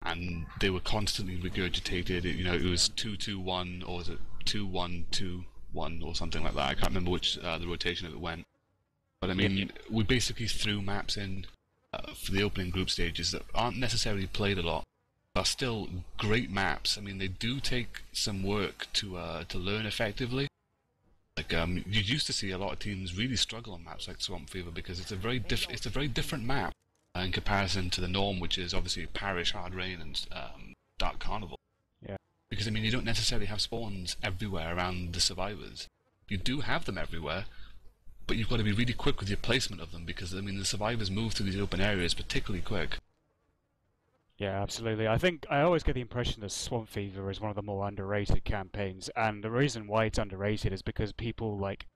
and they were constantly regurgitated. You know, it was 2-2-1 or was it 2-1-2-1 or something like that. I can't remember which the rotation of it went. But I mean, we basically threw maps in for the opening group stages that aren't necessarily played a lot, but are still great maps. I mean, they do take some work to learn effectively. Like you used to see a lot of teams really struggle on maps like Swamp Fever because it's a very different map in comparison to the norm, which is obviously Parish, Hard Rain, and Dark Carnival. Yeah. Because I mean, you don't necessarily have spawns everywhere around the survivors. You do have them everywhere, but you've got to be really quick with your placement of them because I mean the survivors move through these open areas particularly quick. Yeah, absolutely. I think I always get the impression that Swamp Fever is one of the more underrated campaigns, and the reason why it's underrated is because people like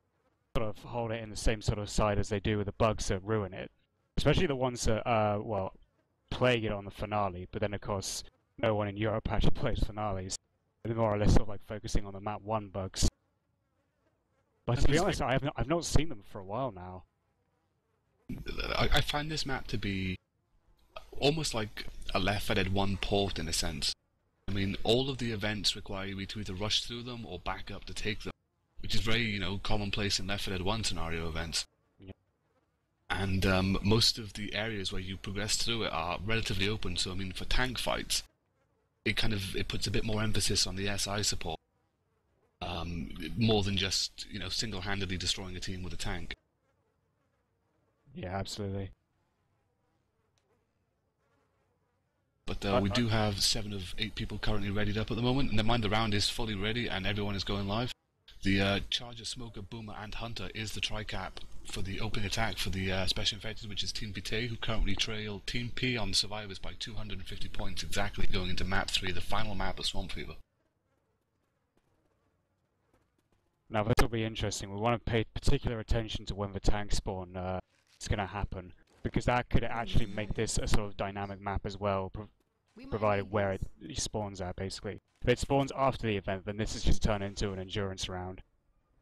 sort of hold it in the same sort of side as they do with the bugs that ruin it. Especially the ones that well, plague it on the finale, but then of course no one in Europe actually plays finales. They're more or less sort of like focusing on the map 1 bugs. But to be honest, I've not seen them for a while now. I find this map to be almost like a Left 4 Dead 1 port in a sense. I mean, all of the events require you to either rush through them or back up to take them, which is very, you know, commonplace in Left 4 Dead 1 scenario events. Yeah. And most of the areas where you progress through it are relatively open, so I mean, for tank fights, it puts a bit more emphasis on the SI support. More than just, you know, single-handedly destroying a team with a tank. Yeah, absolutely. But we do have 7 of 8 people currently readied up at the moment, and never mind, the round is fully ready and everyone is going live. The Charger, Smoker, Boomer and Hunter is the tri-cap for the opening attack for the Special Infected, which is Team Vitae, who currently trail Team P on Survivors by 250 points exactly going into map 3, the final map of Swamp Fever. Now this will be interesting. We want to pay particular attention to when the tank spawn is going to happen, because that could actually make this a sort of dynamic map as well, provided where it spawns at, basically. If it spawns after the event, then this is just turned into an endurance round,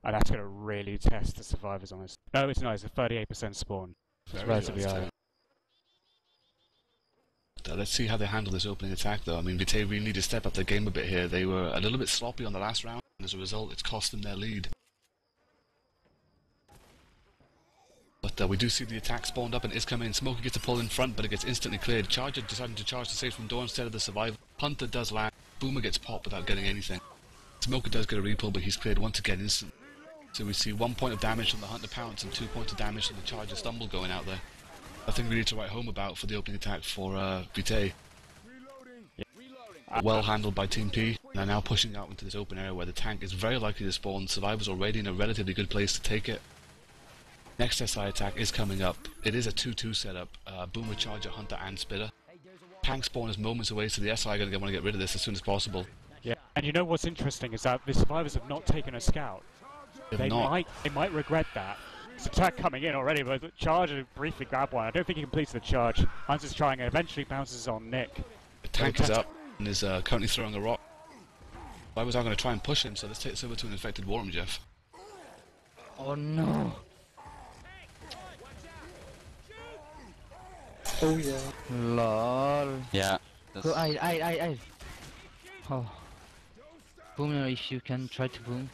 and that's going to really test the survivors on this. No, it's not. It's a 38% spawn. It's relatively high. Let's see how they handle this opening attack, though. I mean, Vitae really need to step up their game a bit here. They were a little bit sloppy on the last round, and as a result, it's cost them their lead. But we do see the attack spawned up and is coming in. Smoker gets a pull in front, but it gets instantly cleared. Charger deciding to charge the safe from door instead of the survivor. Hunter does land. Boomer gets popped without getting anything. Smoker does get a repull, but he's cleared once again instantly. So we see 1 point of damage from the Hunter pounce and 2 points of damage from the Charger stumble going out there. Nothing really to write home about for the opening attack for Vitae. Well handled by Team P. They're now pushing out into this open area where the tank is very likely to spawn. Survivors already in a relatively good place to take it. Next SI attack is coming up. It is a 2-2 setup. Boomer, Charger, Hunter and Spitter. Tank spawn is moments away, so the SI are going to want to get rid of this as soon as possible. Yeah, and you know what's interesting is that the survivors have not taken a scout. They might regret that. It's attack coming in already, but the Charger briefly grabbed one. I don't think he completes the charge. Hunter's trying and eventually bounces on Nick. The tank is up and is currently throwing a rock. Survivors are going to try and push him, so let's take this over to an infected Warm, Jeff. Oh no! Oh yeah. Lol. Yeah. Go, I. Oh. Boom, if you can try to boom.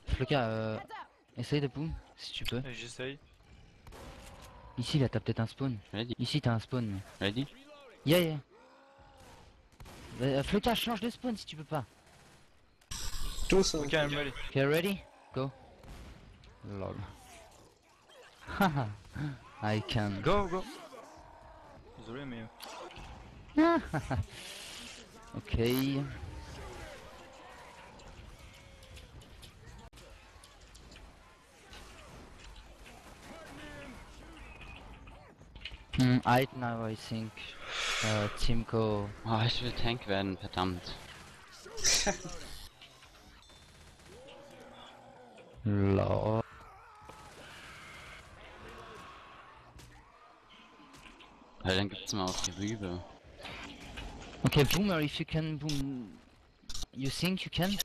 Floka, essaye de boom, si tu peux. J'essaye. Ici, là, t'as peut-être un spawn. Ready. Ici, t'as un spawn. Ready? Yeah. Floka, change de spawn si tu peux pas. Do so. Okay, I'm ready. Okay, ready? Go. Lol. Haha. I can. Go. Désolé, mais... Okay. Right now, I think Timko. Oh, ich will Tank werden, verdammt. Lord. Weil dann gibt's mal auf die Rübe. Okay, Boomer, if you can boom. You think you can?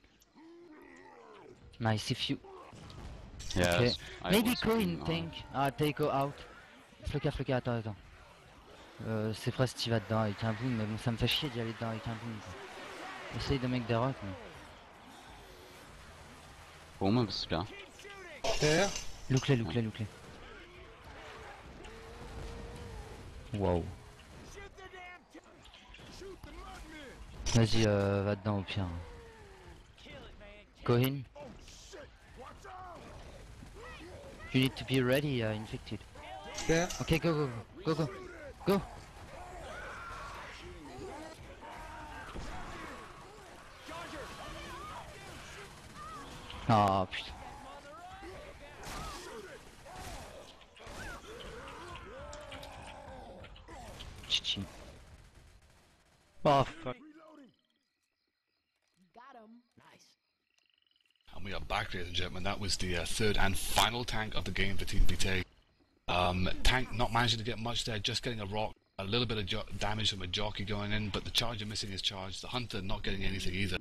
Nice, if you. Yes, Okay. I Maybe was go in looking on. tank. Ah, they go out. Floka, attends. C'est Frost qui va dedans avec un boom, mais bon, ça me fait chier d'y aller dedans avec un boom. Quoi. Essaye de make des rocks, mais. Boomer, bist du da? Ja. Look-les. Wow. Vas-y, va dedans au pire. Go in. You need to be ready, infected. Yeah. Okay, go. Ah putain. Chichi. Oh fuck. And we are back, ladies and gentlemen. That was the third and final tank of the game for Team Vitae. Tank not managing to get much there, just getting a rock, a little bit of damage from a jockey going in, but the charger missing his charge, the hunter not getting anything either.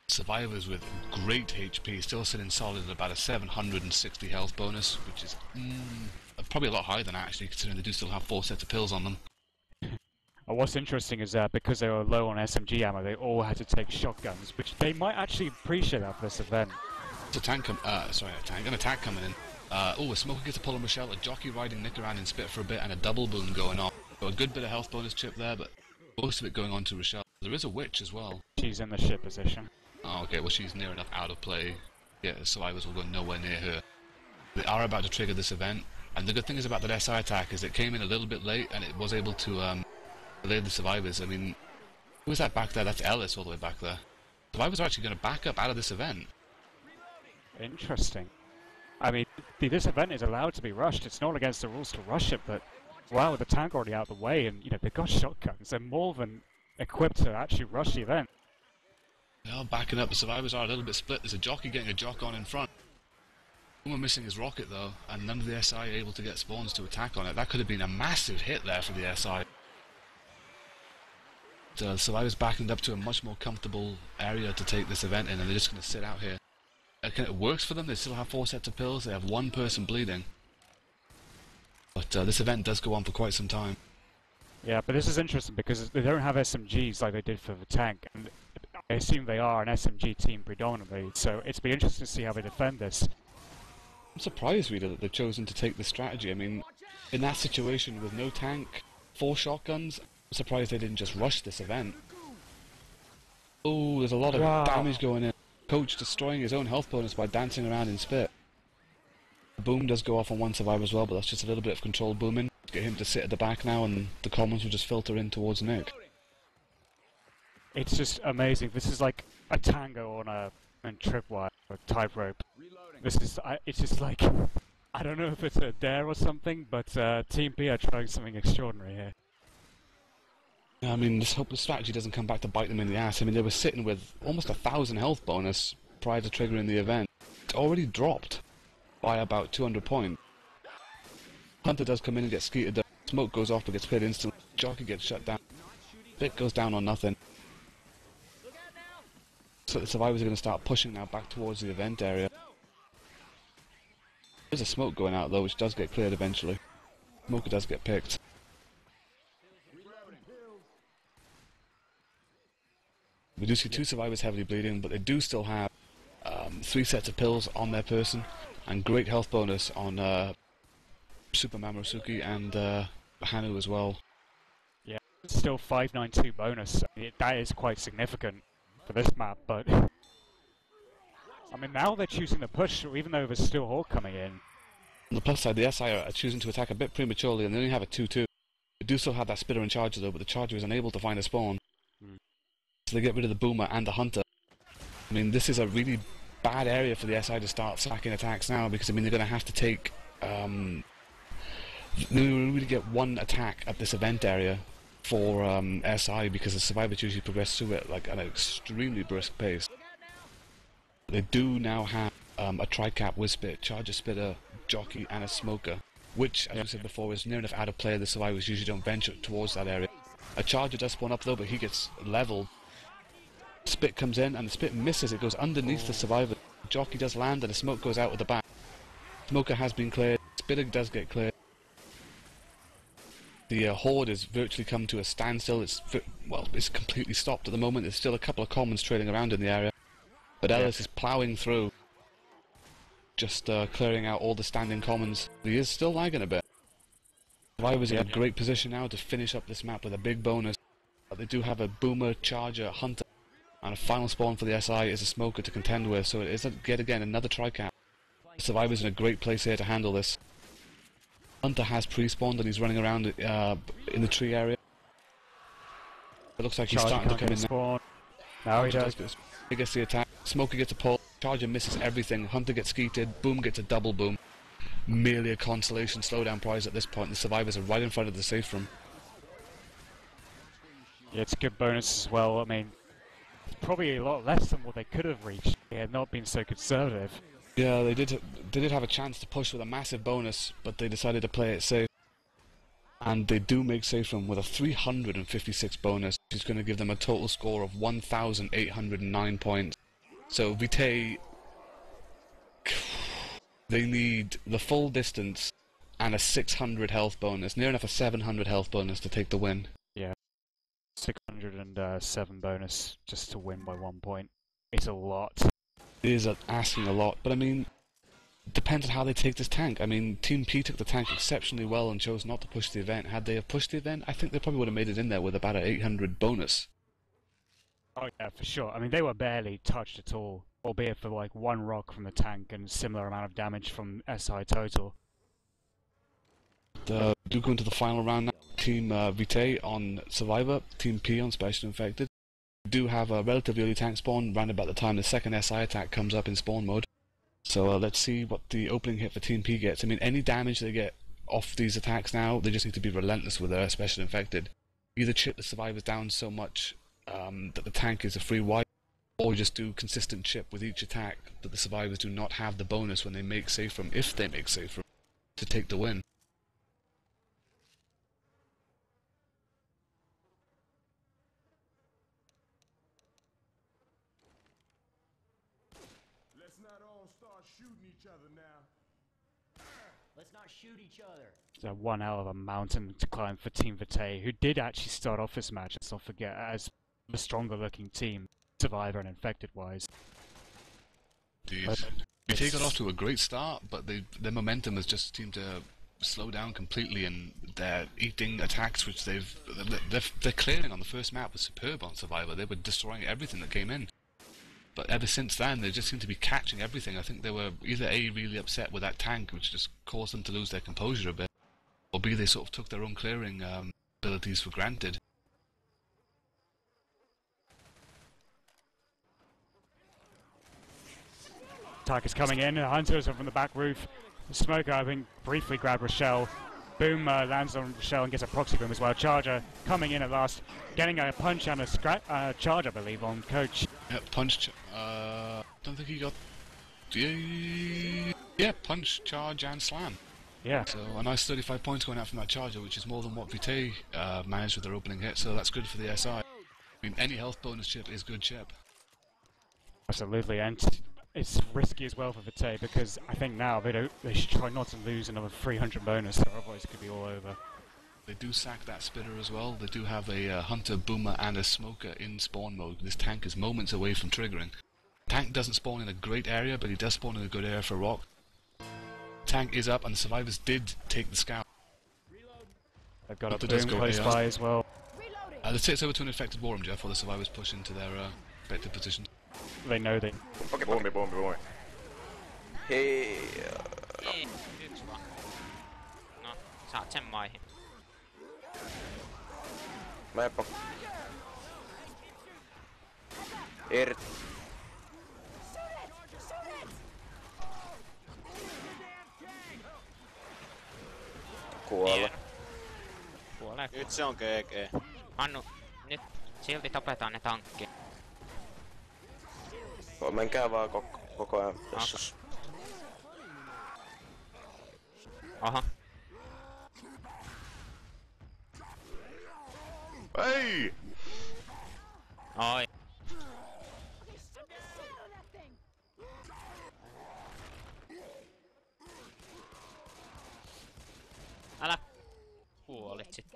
Survivors with great HP, still sitting solid at about a 760 health bonus, which is probably a lot higher than actually, considering they do still have 4 sets of pills on them. What's interesting is that because they were low on SMG ammo, they all had to take shotguns, which they might actually appreciate that for this event. It's a tank, an attack coming in. A smoker gets a pull on Rochelle, a jockey riding Nick around in Spit for a bit, and a double boom going on. So a good bit of health bonus chip there, but most of it going on to Rochelle. There is a witch as well. She's in the ship position. Oh, okay, well she's near enough out of play. Yeah, the survivors will go nowhere near her. They are about to trigger this event, and the good thing is about that SI attack is it came in a little bit late, and it was able to delay the survivors. I mean, who was that back there? That's Ellis all the way back there. Survivors are actually going to back up out of this event. Interesting. I mean, this event is allowed to be rushed. It's not against the rules to rush it, but wow, with the tank already out of the way, and they've got shotguns, they're more than equipped to actually rush the event. They are backing up. The survivors are a little bit split. There's a jockey getting a jock on in front. Someone missing his rocket though, and none of the SI are able to get spawns to attack on it. That could have been a massive hit there for the SI. The survivors backing up to a much more comfortable area to take this event in, and they're just going to sit out here. It works for them. They still have 4 sets of pills. They have 1 person bleeding. But this event does go on for quite some time. Yeah, but this is interesting because they don't have SMGs like they did for the tank, and I assume they are an SMG team predominantly, so it's be interesting to see how they defend this. I'm surprised, really, that they've chosen to take this strategy. I mean, in that situation with no tank, 4 shotguns, I'm surprised they didn't just rush this event. Oh, there's a lot of damage going in. Coach destroying his own health bonus by dancing around in Spit. The boom does go off on 1 survivor as well, but that's just a little bit of controlled booming. Get him to sit at the back now, and the commons will just filter in towards Nick. It's just amazing. This is like a tango on a tripwire or tightrope. This is it's just like, I don't know if it's a dare or something, but Team P are trying something extraordinary here. I mean, let's hope the strategy doesn't come back to bite them in the ass. I mean, they were sitting with almost 1,000 health bonus prior to triggering the event. It's already dropped by about 200 points. Hunter does come in and get skeeted. The smoke goes off but gets cleared instantly. Jockey gets shut down. Bit goes down on nothing. So the survivors are going to start pushing now back towards the event area. There's a smoke going out though, which does get cleared eventually. Smoker does get picked. We do see 2 survivors heavily bleeding, but they do still have 3 sets of pills on their person, and great health bonus on Super Mamorusuke and Hanu as well. Yeah, it's still 592 bonus. I mean, that is quite significant for this map, but I mean, now they're choosing to push, even though there's still Hawk coming in. On the plus side, the SI are choosing to attack a bit prematurely, and they only have a 2-2. They do still have that Spitter and Charger though, but the Charger is unable to find a spawn. So they get rid of the Boomer and the Hunter. I mean, this is a really bad area for the SI to start sacking attacks now, because I mean they're going to have to take they only really get one attack at this event area for SI because the survivors usually progress through it like at an extremely brisk pace. They do now have a tri-cap with spit, charger, spitter, jockey, and a smoker, which, as we said before, is near enough out of play. The survivors usually don't venture towards that area. A charger does spawn up though, but he gets leveled. Spit comes in, and the spit misses. It goes underneath the survivor. Jockey does land, and the smoke goes out of the back. Smoker has been cleared. Spitter does get cleared. The horde has virtually come to a standstill. It's completely stopped at the moment. There's still a couple of commons trailing around in the area, but Ellis is ploughing through, just clearing out all the standing commons. He is still lagging a bit. Survivors in a great position now to finish up this map with a big bonus. They do have a boomer, charger, hunter, and a final spawn for the SI is a smoker to contend with, so it is yet again another tri-cap. Survivors in a great place here to handle this. Hunter has pre-spawned and he's running around in the tree area. It looks like he's starting to come in now. Now he does. He gets the attack. Smoker gets a pull. Charger misses everything. Hunter gets skeeted. Boom gets a double boom. Merely a consolation slowdown prize at this point. The survivors are right in front of the safe room. Yeah, it's a good bonus as well. I mean, it's probably a lot less than what they could have reached if they had not been so conservative. Yeah, they did have a chance to push with a massive bonus, but they decided to play it safe. And they do make safe room with a 356 bonus, which is going to give them a total score of 1,809 points. So Vitae, they need the full distance and a 600 health bonus, near enough a 700 health bonus to take the win. Yeah, 607 bonus just to win by 1 point. It's a lot. It is asking a lot, but I mean, depends on how they take this tank. I mean, Team P took the tank exceptionally well and chose not to push the event. Had they have pushed the event, I think they probably would have made it in there with about an 800 bonus. Oh yeah, for sure. I mean, they were barely touched at all, albeit for like one rock from the tank and similar amount of damage from SI total. Do go into the final round now. Team Vitae on Survivor, Team P on Special Infected. We do have a relatively early tank spawn, around about the time the second SI attack comes up in spawn mode. So let's see what the opening hit for Team P gets. I mean, any damage they get off these attacks now, they just need to be relentless with their Special Infected. Either chip the survivors down so much that the tank is a free wipe, or just do consistent chip with each attack that the survivors do not have the bonus when they make safe room, if they make safe room, to take the win. Let's not all start shooting each other now. Let's not shoot each other. It's one hell of a mountain to climb for Team Vitae, who did actually start off this match, let's not forget, as the stronger looking team, Survivor and Infected wise. Indeed. Vitae got off to a great start, but their momentum has just seemed to slow down completely, and they're eating attacks which they're clearing on the first map was superb on Survivor. They were destroying everything that came in. But ever since then, they just seem to be catching everything. I think they were either A, really upset with that tank, which just caused them to lose their composure a bit, or B, they sort of took their own clearing abilities for granted. Attack is coming in, Hunters are from the back roof. The Smoker, I think, briefly grabbed Rochelle. Boom lands on Rochelle and gets a proxy boom as well. Charger coming in at last, getting a punch and a charge, I believe, on Coach. Yeah, punch. Don't think he got. Yeah, punch, charge, and slam. Yeah. So a nice 35 points going out from that charger, which is more than what Vitae managed with their opening hit. So that's good for the SI. I mean, any health bonus chip is good chip. Absolutely, and it's risky as well for Vitae because I think now they should try not to lose another 300 bonus, otherwise it could be all over. They do sack that spitter as well. They do have a hunter, boomer, and a smoker in spawn mode. This tank is moments away from triggering. Tank doesn't spawn in a great area, but he does spawn in a good area for rock. Tank is up, and the survivors did take the scout. They've got a boom close by as well. Let's take it over to an infected war room, Jeff, while the survivors push into their expected positions. They know they. Okei, bombi. Hei. Ei, yksi vaan. No, saat sen maihin. Meepä. Irt. kuolla. Kuolee. Nyt se on GG. Annu, nyt silti tapetaan ne tankki. Menkää vaan koko ajan jossus. Aha. Ei! Oi. Älä kuolit sit.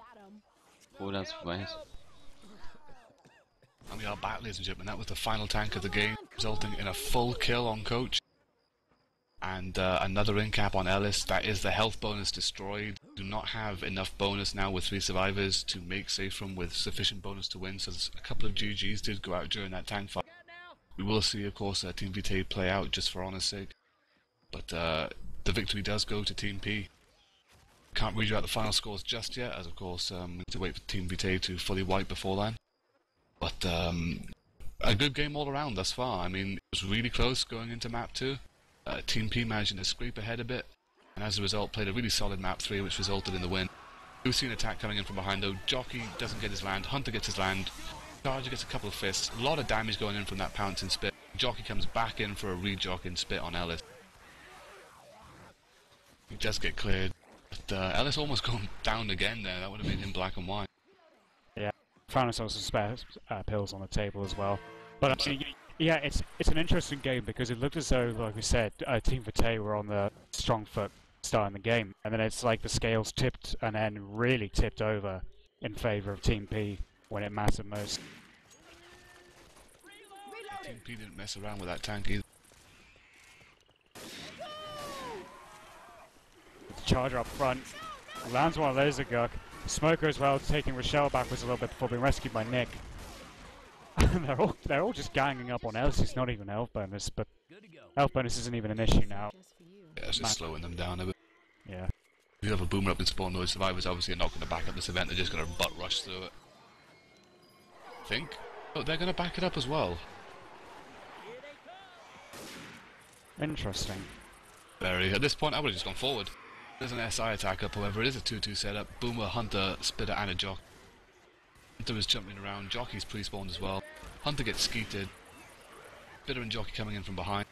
Kuudelta vaiheessa. And we are back, ladies and gentlemen. That was the final tank of the game, resulting in a full kill on Coach. And another in-cap on Ellis. That is the health bonus destroyed. Do not have enough bonus now with 3 survivors to make safe from with sufficient bonus to win. So a couple of GGs did go out during that tank fight. We will see, of course, Team Vitae play out just for honour's sake. But the victory does go to Team P. Can't read you out the final scores just yet, as of course we need to wait for Team Vitae to fully wipe before then. But a good game all around thus far. I mean, it was really close going into map 2. Team P managing to scrape ahead a bit, and as a result played a really solid map 3, which resulted in the win. We've seen an attack coming in from behind though. Jockey doesn't get his land, Hunter gets his land, Charger gets a couple of fists, a lot of damage going in from that pounce and spit. Jockey comes back in for a re-jock and spit on Ellis. He does get cleared, but Ellis almost going down again there. That would have been in black and white. Yeah, found ourselves some spare pills on the table as well. But I mean, yeah, it's an interesting game because it looked as though, like we said, Team Vitae were on the strong foot starting the game, and then it's like the scales tipped and then really tipped over in favour of Team P when it mattered most. Team P didn't mess around with that tank either. Charger up front, lands one of those at Guk. Smoker as well, taking Rochelle backwards a little bit before being rescued by Nick. they're all just ganging up on Ellis. It's not even health bonus, but health bonus isn't even an issue now. Yeah, it's just slowing them down a bit. Yeah. If you have a boomer up in spawn mode, survivors obviously are not going to back up this event, they're just going to butt rush through it. I think. Oh, they're going to back it up as well. Interesting. Very. At this point, I would have just gone forward. There's an SI attack up, however, it is a 2-2 setup. Boomer, Hunter, Spitter, and a Jock. Hunter is jumping around, Jockey's pre-spawned as well. Hunter gets skeeted. Spitter and Jockey coming in from behind.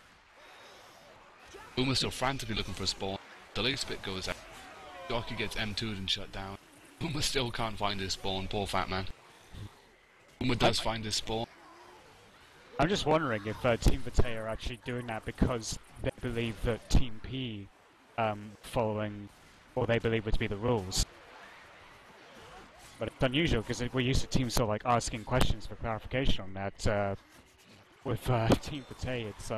Boomer's still frantically looking for a spawn. Delay spit goes out. Jockey gets M2'd and shut down. Boomer still can't find his spawn, poor fat man. Boomer does find his spawn. I'm just wondering if Team Vitae are actually doing that because they believe that Team P following, or they believe it to be the rules. But it's unusual because we're used to teams sort of like asking questions for clarification on that. With Team Vitae, it's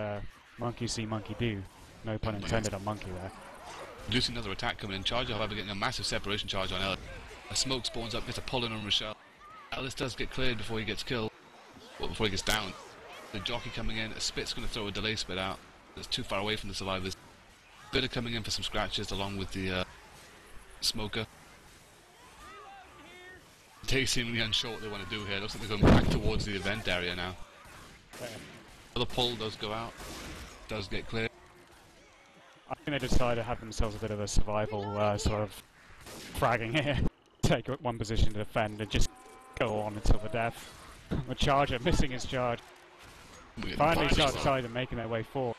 monkey see, monkey do. No pun intended on monkey there. Producing another attack coming in. Charger, however, getting a massive separation charge on Ellis. A smoke spawns up, gets a pull in on Rochelle. Ellis does get cleared before he gets killed. Well, before he gets down. The Jockey coming in, a spit's going to throw a delay spit out. It's too far away from the survivors. Spitter coming in for some scratches along with the smoker. They seemingly unsure what they want to do here. Looks like they're going back towards the event area now. Another pull does go out. Does get cleared. I think they decided to have themselves a bit of a survival sort of fragging here. Take one position to defend and just go on until the death. The Charger missing his charge. Finally started making their way forward.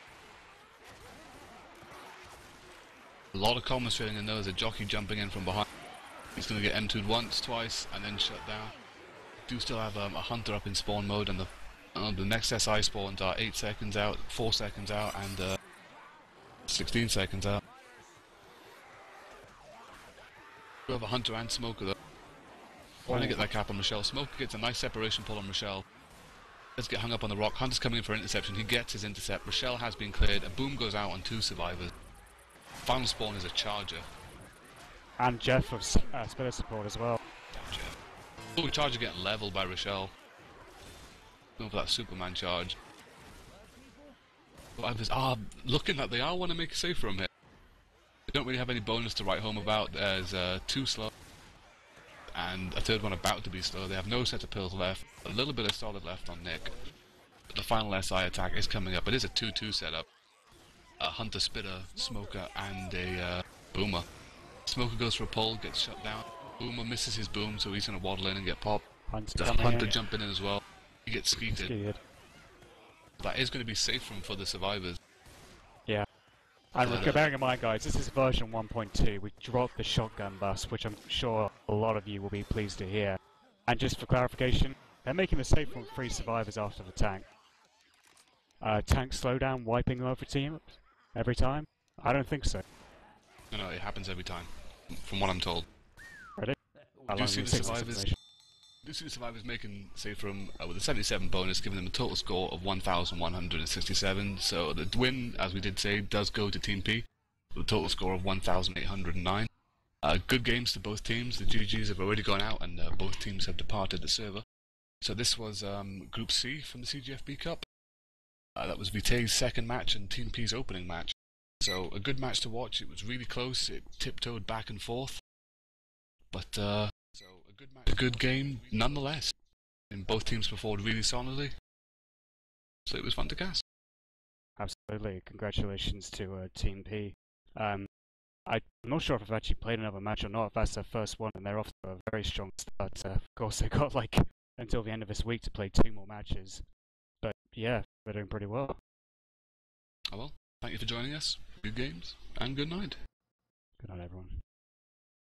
A lot of commas filling in there. There's a Jockey jumping in from behind. He's going to get M2'd once, twice, and then shut down. Do still have a Hunter up in spawn mode, and the next SI spawns are 8 seconds out, 4 seconds out, and 16 seconds out. We have a Hunter and Smoker though. Trying to get that cap on Rochelle. Smoker gets a nice separation pull on Rochelle. Let's get hung up on the rock. Hunter's coming in for interception. He gets his intercept. Rochelle has been cleared. A boom goes out on 2 survivors. Final spawn is a Charger. And Jeff of Spitter support as well. Damn Jeff. Oh, Charger getting leveled by Rochelle. Going for that Superman charge. Survivors are looking like they are want to make a save from it. They don't really have any bonus to write home about. There's 2 slow. And a 3rd one about to be slow. They have no set of pills left. A little bit of solid left on Nick. But the final SI attack is coming up. It is a 2-2 setup. A Hunter, Spitter, Smoker, and a Boomer. Smoker goes for a pull, gets shut down. Boomer misses his boom, so he's gonna waddle in and get popped. Hunter The coming Hunter in. jumping in as well. He gets skeeted. Skeeted. That is going to be safe from for the survivors. Yeah. And bearing in mind, guys, this is version 1.2. We dropped the shotgun bus, which I'm sure a lot of you will be pleased to hear. And just for clarification, they're making the safe from 3 survivors after the tank. Tank slowdown wiping over team every time? I don't think so. No, it happens every time, from what I'm told. Ready? Do you see the survivors making safe from with a 77 bonus, giving them a total score of 1,167. So the win, as we did say, does go to Team P with a total score of 1,809. Good games to both teams. The GGs have already gone out, and both teams have departed the server. So this was Group C from the CGFB Cup. That was Vitae's second match and Team P's opening match. So a good match to watch. It was really close. It tiptoed back and forth, but so a good match, a good game nonetheless. And both teams performed really solidly. So it was fun to cast. Absolutely. Congratulations to Team P. I'm not sure if I've actually played another match or not, if that's their first one, and they're off to a very strong start. Of course, they've got like until the end of this week to play 2 more matches. But yeah, they're doing pretty well. Oh well, thank you for joining us. Good games, and good night. Good night, everyone.